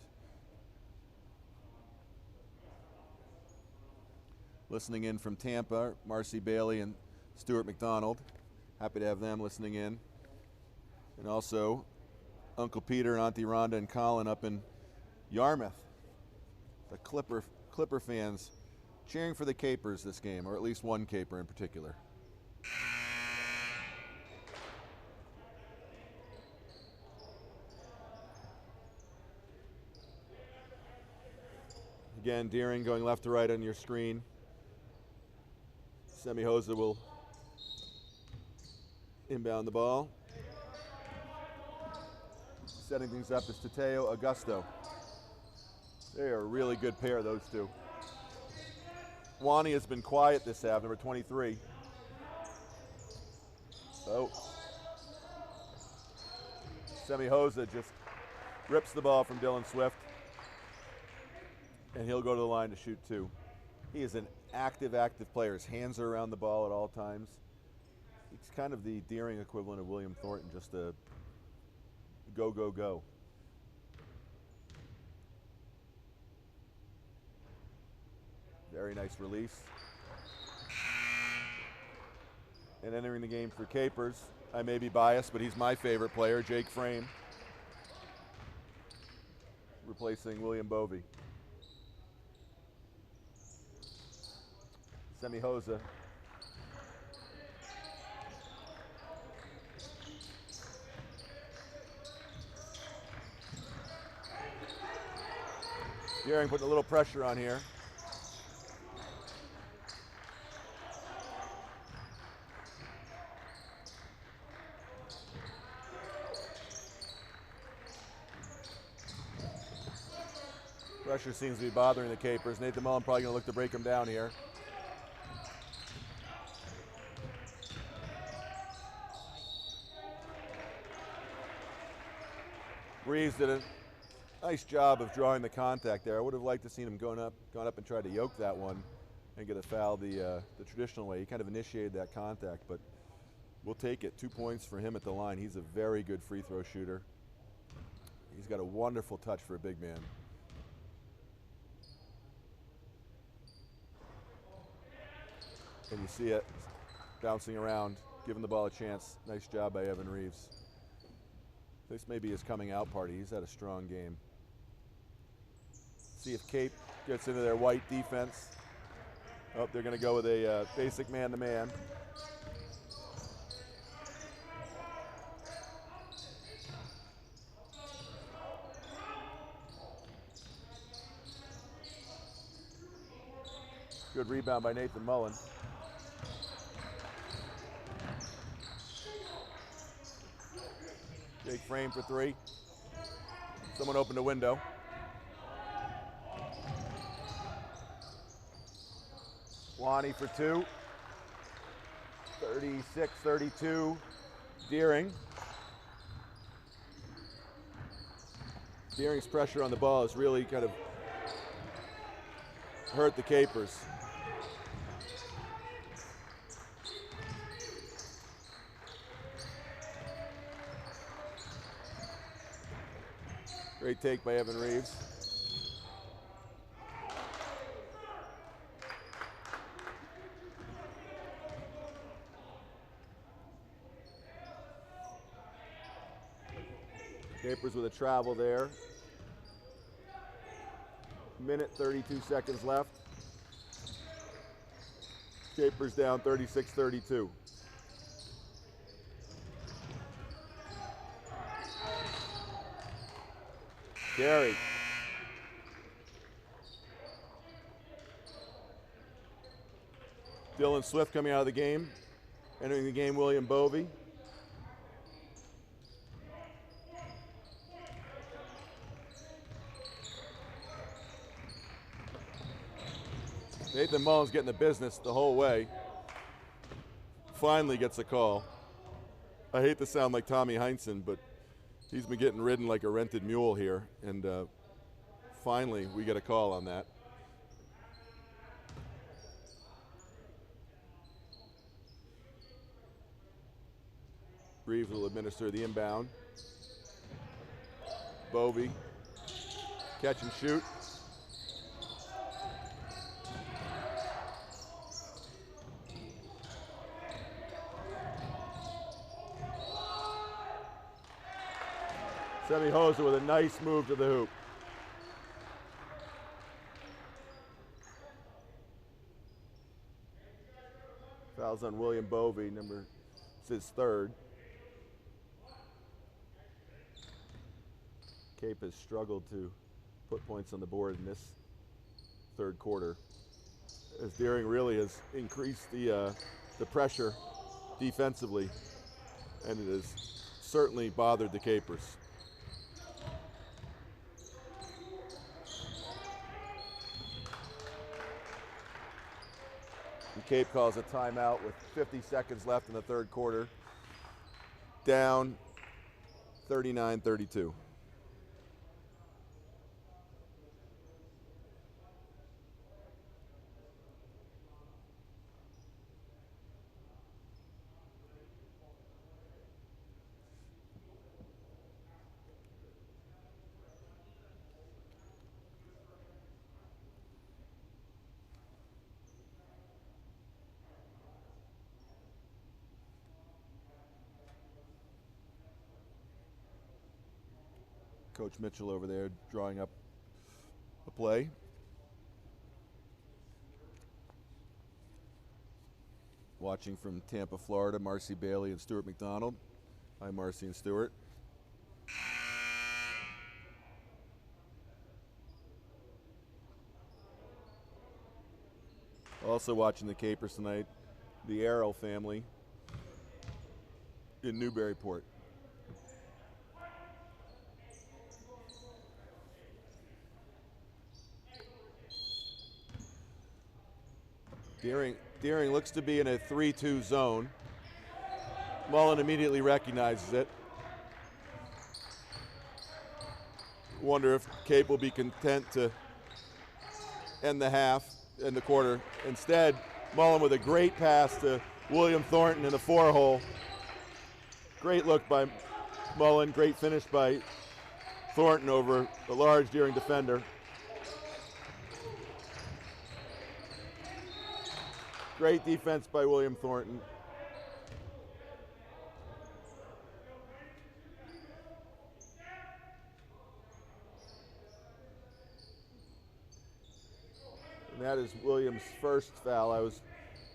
Listening in from Tampa, Marcy Bailey and Stuart McDonald. Happy to have them listening in. And also Uncle Peter and Auntie Rhonda and Colin up in Yarmouth. Clipper fans cheering for the Capers this game, or at least one Caper in particular. Again, Deering going left to right on your screen. Semihosa will inbound the ball. Setting things up is Tateo Augusto. They are a really good pair, those two. Wani has been quiet this half, number 23. Oh. Semihosa just rips the ball from Dylan Swift, and he'll go to the line to shoot two. He is an active player. His hands are around the ball at all times. He's kind of the Deering equivalent of William Thornton, just a go, go, go. Very nice release. And entering the game for Capers, I may be biased, but he's my favorite player, Jake Frame, replacing William Bovey. Semihosa. Deering putting a little pressure on here. Pressure seems to be bothering the Capers. Nathan Mullen probably going to look to break him down here. Reeves did a nice job of drawing the contact there. I would have liked to seen him gone up and tried to yoke that one and get a foul the traditional way. He kind of initiated that contact, but we'll take it. 2 points for him at the line. He's a very good free throw shooter. He's got a wonderful touch for a big man. And you see it bouncing around, giving the ball a chance. Nice job by Evan Reeves. This may be his coming out party. He's had a strong game. See if Cape gets into their white defense. Oh, they're going to go with a basic man-to-man. Good rebound by Nathan Mullen. Jake Frame for three. Someone opened a window. Wani for two. 36-32. Deering. Deering's pressure on the ball has really kind of hurt the Capers. Great take by Evan Reeves. Capers with a travel there. Minute 32 seconds left. Capers down 36-32. Gary. Dylan Swift coming out of the game. Entering the game, William Bovey. Nathan Mullen's getting the business the whole way. Finally gets a call. I hate to sound like Tommy Heinsohn, but he's been getting ridden like a rented mule here, and finally we get a call on that. Reeves will administer the inbound. Bovey, catch and shoot. Semihosa with a nice move to the hoop. Fouls on William Bovey, it's his third. Cape has struggled to put points on the board in this third quarter, as Deering really has increased the pressure defensively, and it has certainly bothered the Capers. And Cape calls a timeout with 50 seconds left in the third quarter, down 39-32. Coach Mitchell over there drawing up a play. Watching from Tampa, Florida, Marcy Bailey and Stuart McDonald. Hi, Marcy and Stuart. Also watching the Capers tonight, the Arrow family in Newburyport. Deering looks to be in a 3-2 zone. Mullen immediately recognizes it. Wonder if Cape will be content to end the quarter. Instead, Mullen with a great pass to William Thornton in the 4-hole. Great look by Mullen, great finish by Thornton over the large Deering defender. Great defense by William Thornton. And that is William's first foul.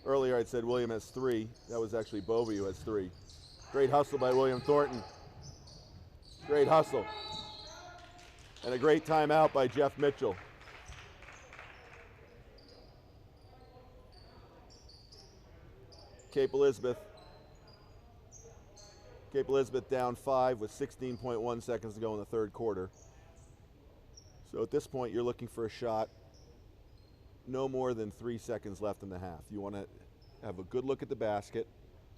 Earlier I'd said William has 3. That was actually Bovey who has 3. Great hustle by William Thornton. Great hustle. And a great timeout by Jeff Mitchell. Cape Elizabeth down 5 with 16.1 seconds to go in the third quarter. So at this point, you're looking for a shot no more than 3 seconds left in the half. You want to have a good look at the basket,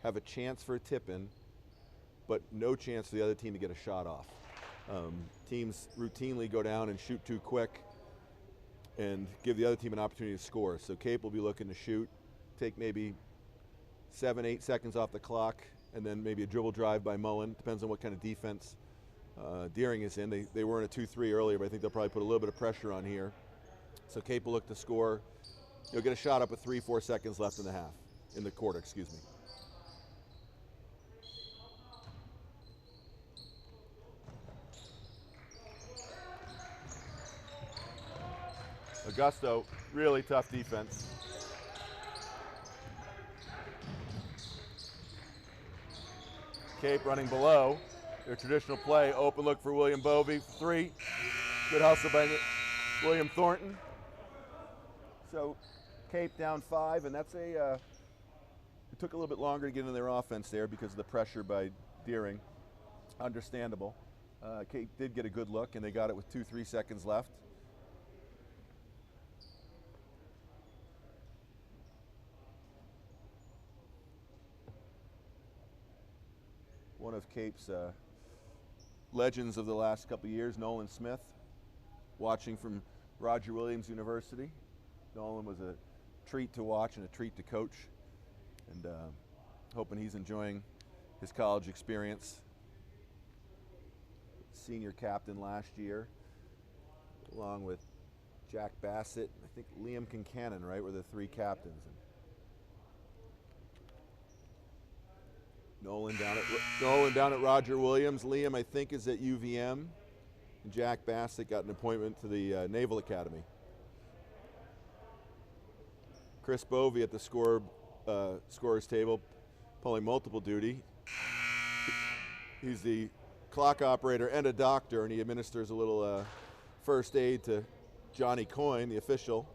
have a chance for a tip-in, but no chance for the other team to get a shot off. Teams routinely go down and shoot too quick and give the other team an opportunity to score. So Cape will be looking to shoot, take maybe 7-8 seconds off the clock, and then maybe a dribble drive by Mullen. Depends on what kind of defense Deering is in. They were in a 2-3 earlier, but I think they'll probably put a little bit of pressure on here. So Cape will look to score. You'll get a shot up with 3-4 seconds left in the quarter, excuse me. Augusto, really tough defense. Cape running below their traditional play. Open look for William Bovey, 3. Good hustle by William Thornton. So Cape down 5, and that's it took a little bit longer to get into their offense there because of the pressure by Deering. Understandable. Cape did get a good look, and they got it with 2-3 seconds left. One of Cape's legends of the last couple of years, Nolan Smith, watching from Roger Williams University. Nolan was a treat to watch and a treat to coach, and hoping he's enjoying his college experience. Senior captain last year, along with Jack Bassett, I think Liam Kincannon, right, were the 3 captains. And Nolan down at Roger Williams. Liam, I think, is at UVM. And Jack Bassett got an appointment to the Naval Academy. Chris Bovey at the scorer's table, pulling multiple duty. He's the clock operator and a doctor, and he administers a little first aid to Johnny Coyne, the official.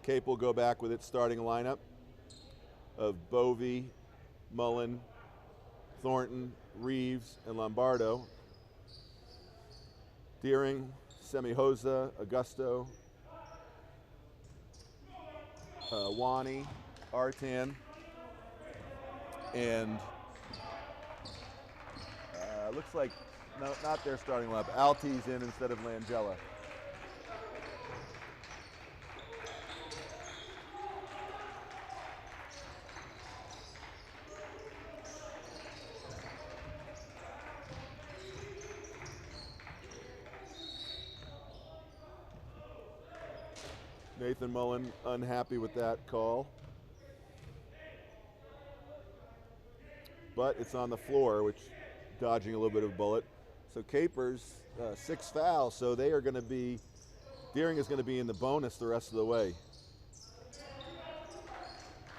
Cape will go back with its starting lineup of Bovey, Mullen, Thornton, Reeves, and Lombardo. Deering, Semihosa, Augusto, Wani, Artan, and looks like not their starting lineup. Alti's in instead of Langella. Nathan Mullen unhappy with that call. But it's on the floor, which dodging a little bit of a bullet. So Capers, 6 fouls, so they are going to be, Deering is going to be in the bonus the rest of the way.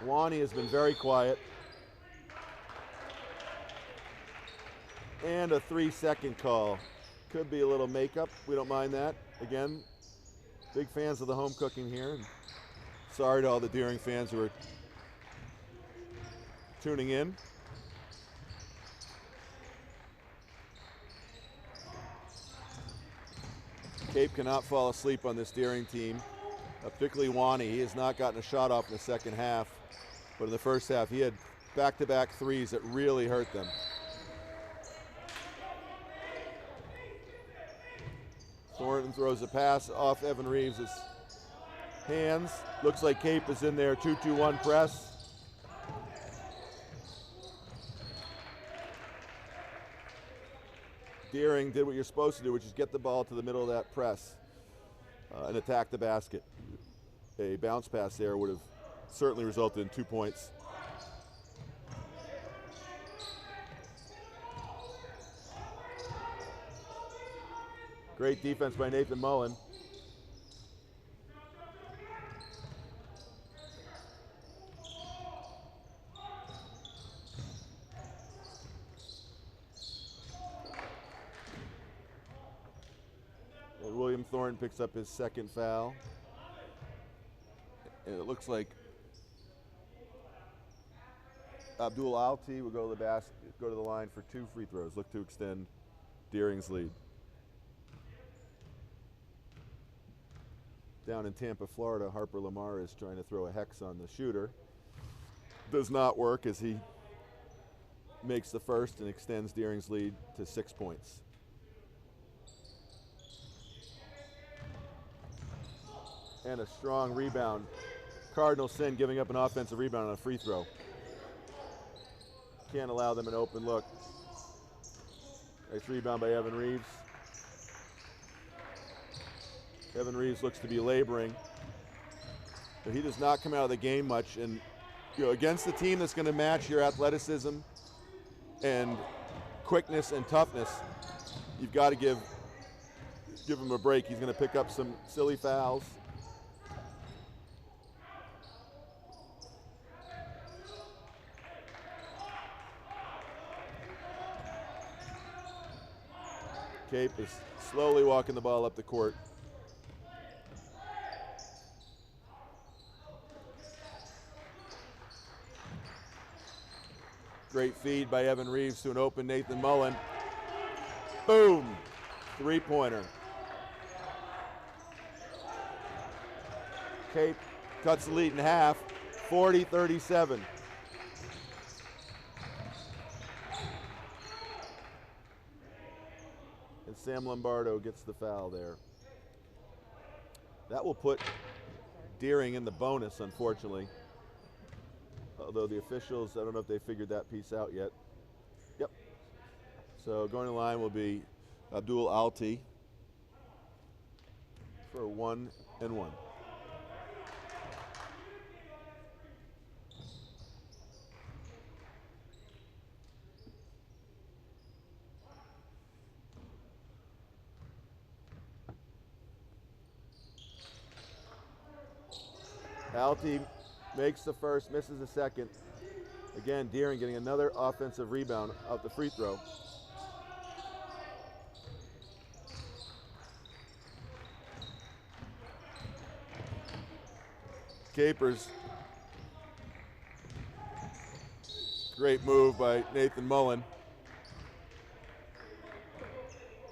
Wani has been very quiet. And a 3-second call. Could be a little makeup, we don't mind that. Again, big fans of the home cooking here. And sorry to all the Deering fans who are tuning in. Cape cannot fall asleep on this Deering team, particularly Wani. He has not gotten a shot off in the second half, but in the first half he had back-to-back threes that really hurt them. Thornton throws a pass off Evan Reeves' hands. Looks like Cape is in there, 2-2-1 press. Deering did what you're supposed to do, which is get the ball to the middle of that press and attack the basket. A bounce pass there would have certainly resulted in 2 points. Great defense by Nathan Mullen. And William Thornton picks up his second foul. And it looks like Abdul Alti will go to the basket, go to the line for 2 free throws, look to extend Deering's lead. Down in Tampa, Florida, Harper Lamar is trying to throw a hex on the shooter. Does not work as he makes the first and extends Deering's lead to 6 points. And a strong rebound. Cardinal sin giving up an offensive rebound on a free throw. Can't allow them an open look. Nice rebound by Evan Reeves. Evan Reeves looks to be laboring, but he does not come out of the game much. And against the team that's going to match your athleticism and quickness and toughness, you've got to give him a break. He's going to pick up some silly fouls. Cape is slowly walking the ball up the court. Great feed by Evan Reeves to an open Nathan Mullen. Boom! 3-pointer. Cape cuts the lead in half, 40-37. And Sam Lombardo gets the foul there. That will put Deering in the bonus, unfortunately. Although the officials, I don't know if they figured that piece out yet. Yep. So going to the line will be Abdul Alti for 1 and 1. Alty makes the first, misses the second. Again, Deering getting another offensive rebound out the free throw. Capers. Great move by Nathan Mullen.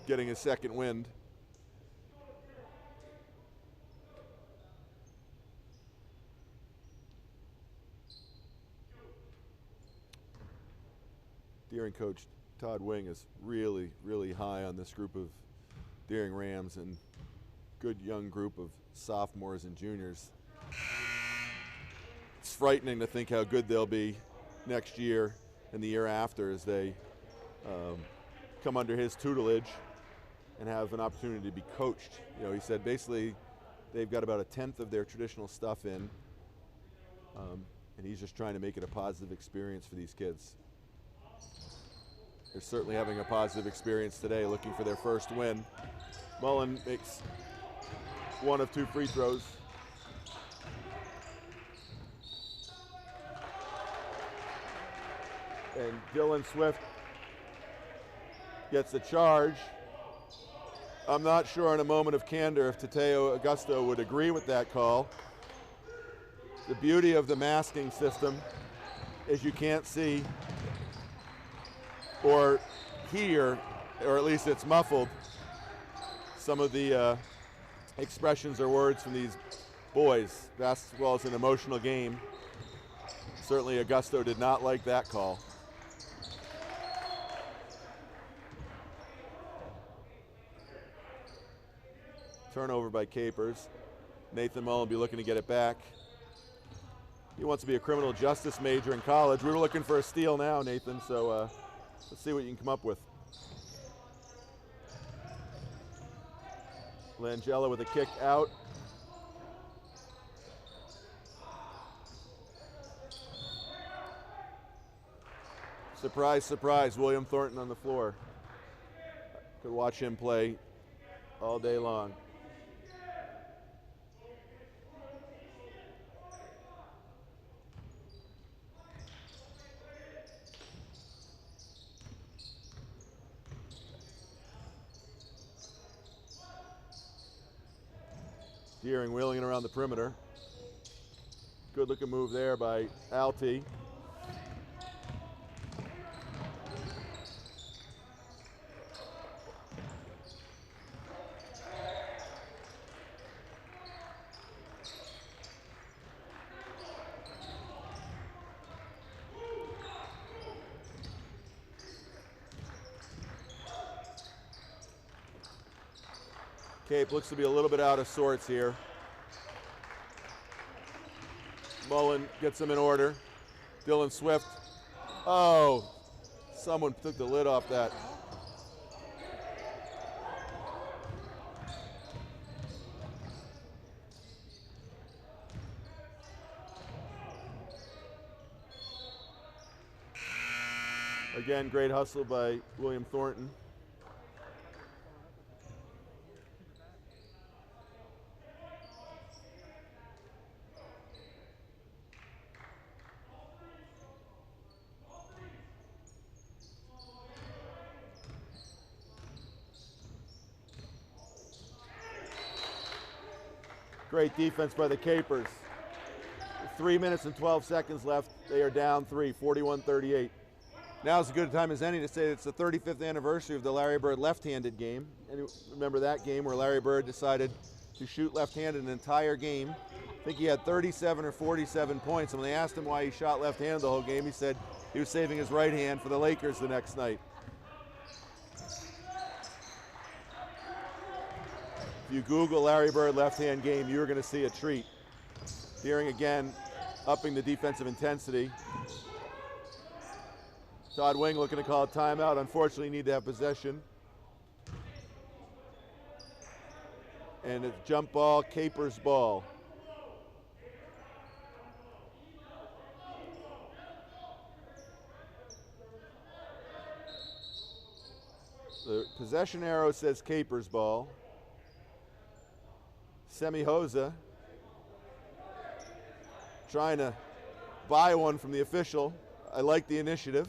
Getting his second wind. Deering coach Todd Wing is really, really high on this group of Deering Rams, and good young group of sophomores and juniors. It's frightening to think how good they'll be next year and the year after as they come under his tutelage and have an opportunity to be coached. You know, he said basically they've got about a tenth of their traditional stuff in, and he's just trying to make it a positive experience for these kids. They're certainly having a positive experience today, looking for their first win. Mullen makes one of two free throws. And Dylan Swift gets the charge. I'm not sure in a moment of candor if Tateo Augusto would agree with that call. The beauty of the masking system is you can't see or hear, or at least it's muffled, some of the expressions or words from these boys. Basketball is an emotional game. Certainly Augusto did not like that call. Turnover by Capers. Nathan Mullen will be looking to get it back. He wants to be a criminal justice major in college. We were looking for a steal now, Nathan, so let's see what you can come up with. Langella with a kick out. Surprise, surprise, William Thornton on the floor. Could watch him play all day long. Deering wheeling it around the perimeter. Good looking move there by Alty. Cape looks to be a little bit out of sorts here. Mullen gets him in order. Dylan Swift. Oh, someone took the lid off that. Again, great hustle by William Thornton. Great defense by the Capers. 3 minutes and 12 seconds left. They are down three, 41-38. Now is as good a time as any to say it's the 35th anniversary of the Larry Bird left-handed game. And remember that game where Larry Bird decided to shoot left-handed an entire game. I think he had 37 or 47 points. And when they asked him why he shot left-handed the whole game, he said he was saving his right hand for the Lakers the next night. If you Google Larry Bird left-hand game, you're going to see a treat. Deering again, upping the defensive intensity. Todd Wing looking to call a timeout. Unfortunately, need to have possession. And it's jump ball, Capers ball. The possession arrow says Capers ball. Semi-Hosa trying to buy one from the official. I like the initiative.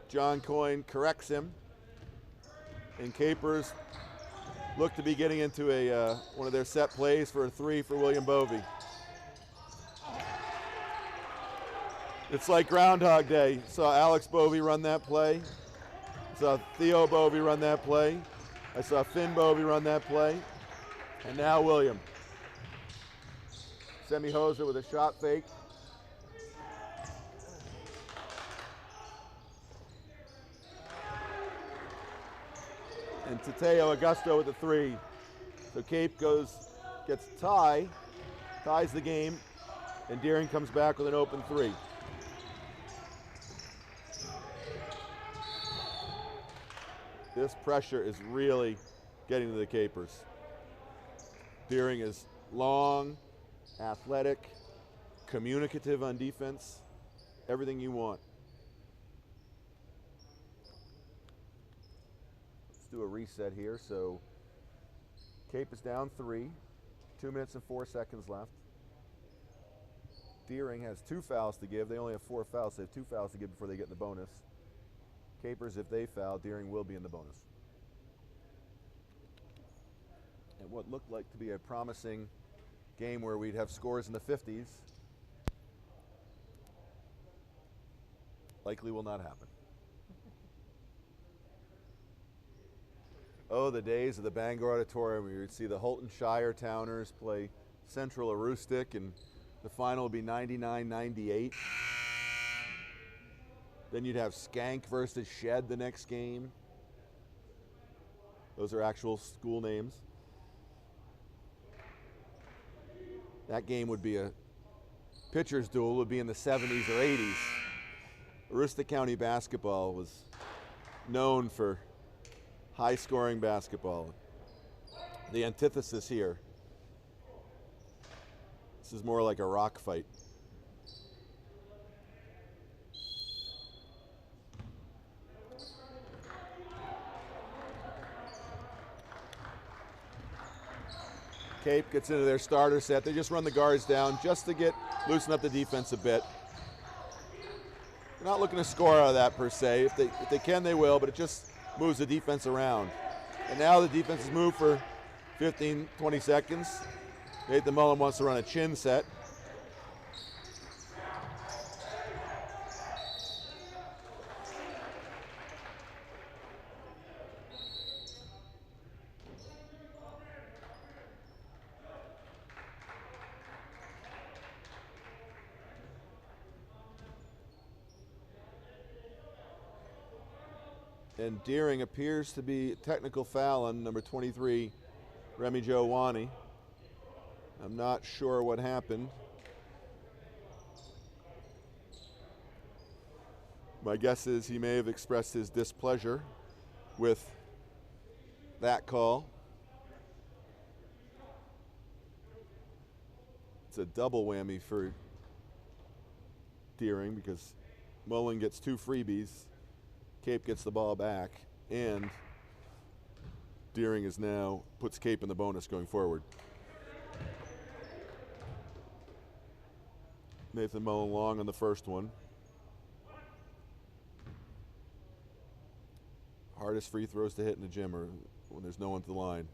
John Coyne corrects him. And Capers look to be getting into one of their set plays for a 3 for William Bovey. It's like Groundhog Day. Saw Alex Bovey run that play. Saw Theo Bovey run that play. I saw Finn Bovey run that play. And now William. Semi-Hosa with a shot fake. And Tateo Augusto with the 3. So Cape gets a tie, ties the game, and Deering comes back with an open 3. This pressure is really getting to the Capers. Deering is long, athletic, communicative on defense, everything you want. Let's do a reset here. So Cape is down 3, 2 minutes and 4 seconds left. Deering has 2 fouls to give. They only have 4 fouls. They have 2 fouls to give before they get in the bonus. Capers, if they foul, Deering will be in the bonus. And what looked like to be a promising game where we'd have scores in the 50s likely will not happen. Oh, the days of the Bangor Auditorium where you'd see the Holton Shire Towners play Central Aroostook and the final would be 99-98. Then you'd have Skank versus Shed the next game. Those are actual school names. That game would be a pitcher's duel, would be in the 70s or 80s. Aroostook County basketball was known for high-scoring basketball. The antithesis here. This is more like a rock fight. Cape gets into their starter set. They just run the guards down just to loosen up the defense a bit. They're not looking to score out of that per se. If they can, they will, but it just moves the defense around. And now the defense has moved for 15, 20 seconds. Nathan Mullen wants to run a chin set. And Deering appears to be technical foul on number 23, Remy Jo Wani. I'm not sure what happened. My guess is he may have expressed his displeasure with that call. It's a double whammy for Deering because Mullen gets 2 freebies. Cape gets the ball back, and Deering is now puts Cape in the bonus going forward. Nathan Mullen long on the first one. Hardest free throws to hit in the gym are when there's no one to the line.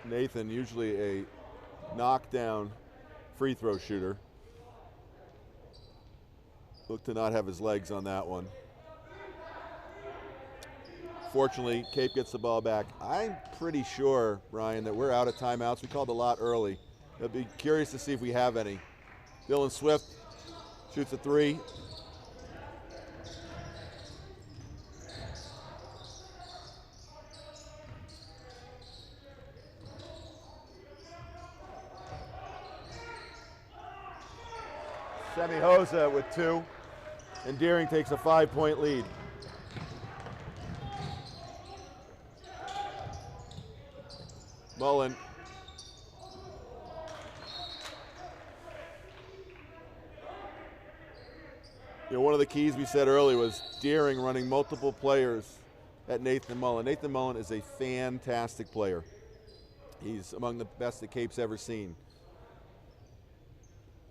Nathan, usually a knockdown free throw shooter. Looked to not have his legs on that one. Fortunately, Cape gets the ball back. I'm pretty sure, Brian, that we're out of timeouts. We called a lot early. I'd be curious to see if we have any. Dylan Swift shoots a 3. Semi-Hosa with 2, and Deering takes a 5-point lead. Mullen one of the keys we said earlier was Deering running multiple players at Nathan Mullen. Nathan Mullen is a fantastic player. He's among the best that Cape's ever seen.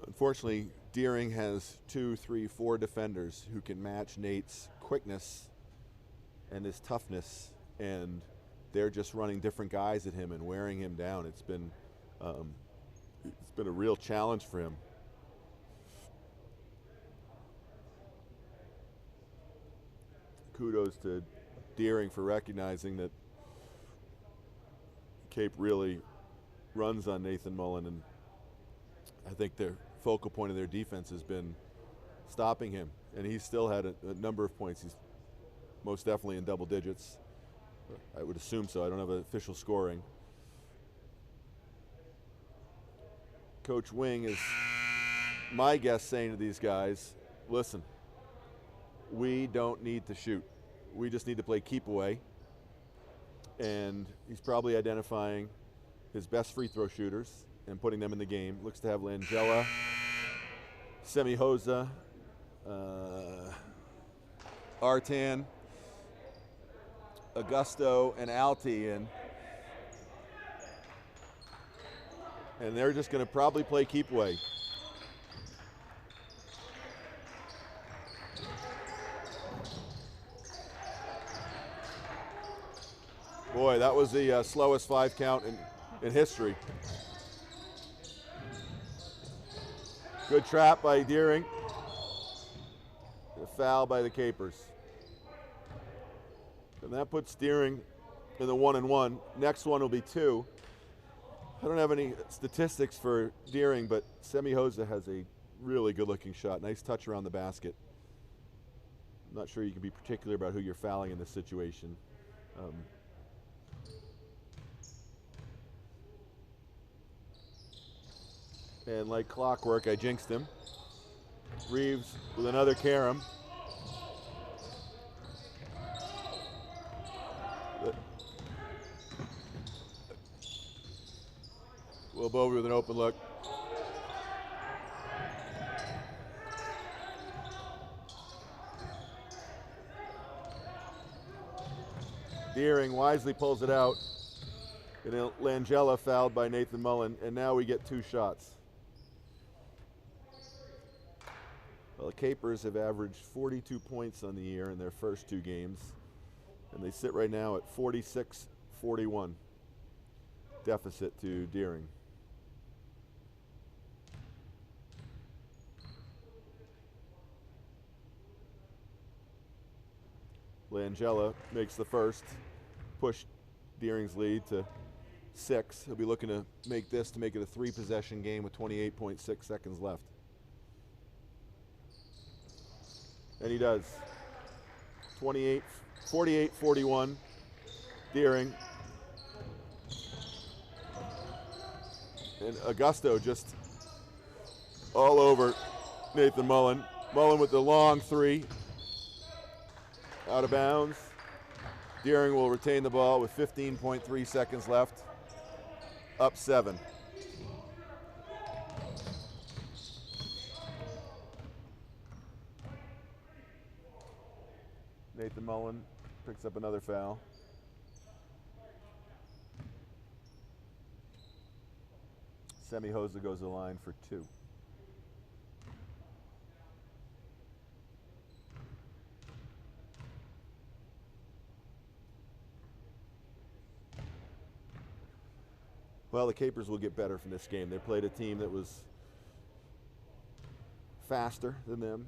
Unfortunately, Deering has 2, 3, 4 defenders who can match Nate's quickness and his toughness, and they're just running different guys at him and wearing him down. It's been a real challenge for him. Kudos to Deering for recognizing that Cape really runs on Nathan Mullen, and I think their focal point of their defense has been stopping him, and he's still had a number of points. He's most definitely in double digits. I would assume so. I don't have official scoring. Coach Wing is, my guess, saying to these guys, listen, we don't need to shoot. We just need to play keep away. And he's probably identifying his best free throw shooters and putting them in the game. Looks to have Langella, Semihoza, Artan, Augusto, and Alti in. And they're just going to probably play keep away. Boy, that was the slowest 5 count in history. Good trap by Deering. A foul by the Capers. And that puts Deering in the 1-and-1. Next one will be 2. I don't have any statistics for Deering, but Semihoza has a really good-looking shot. Nice touch around the basket. I'm not sure you can be particular about who you're fouling in this situation. And like clockwork, I jinxed him. Reeves with another carom. Will Bovey with an open look. Deering wisely pulls it out. And Langella fouled by Nathan Mullen, and now we get 2 shots. Well, the Capers have averaged 42 points on the year in their first 2 games, and they sit right now at 46-41 deficit to Deering. Langella makes the first, push Deering's lead to 6. He'll be looking to make this to make it a 3-possession game with 28.6 seconds left. And he does. 48-41, Deering. And Augusto just all over Nathan Mullen. Mullen with the long 3. Out of bounds. Deering will retain the ball with 15.3 seconds left. Up 7. Nathan Mullen picks up another foul. Semihoza goes to the line for 2. Well, the Capers will get better from this game. They played a team that was faster than them.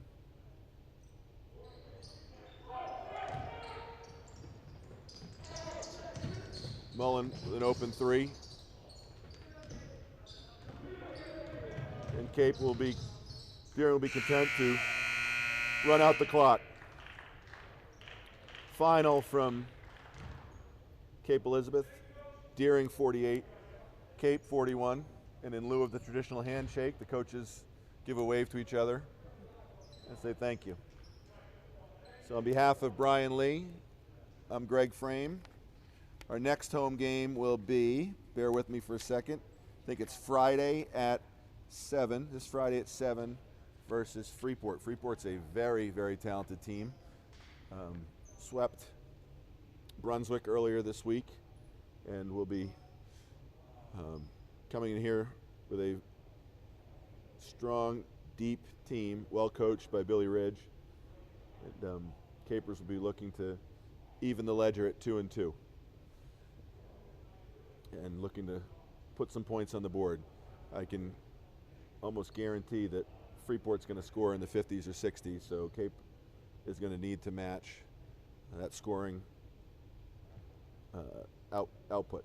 Mullen with an open 3. And Deering will be content to run out the clock. Final from Cape Elizabeth, Deering 48, Cape 41. And in lieu of the traditional handshake, the coaches give a wave to each other and say thank you. So on behalf of Brian Lee, I'm Greg Frame. Our next home game will be, bear with me for a second, I think it's Friday at 7, this Friday at 7, versus Freeport. Freeport's a very, very talented team. Swept Brunswick earlier this week, and will be coming in here with a strong, deep team, well coached by Billy Ridge. And Capers will be looking to even the ledger at 2-2, and looking to put some points on the board. I can almost guarantee that Freeport's going to score in the 50s or 60s, so Cape is going to need to match that scoring output.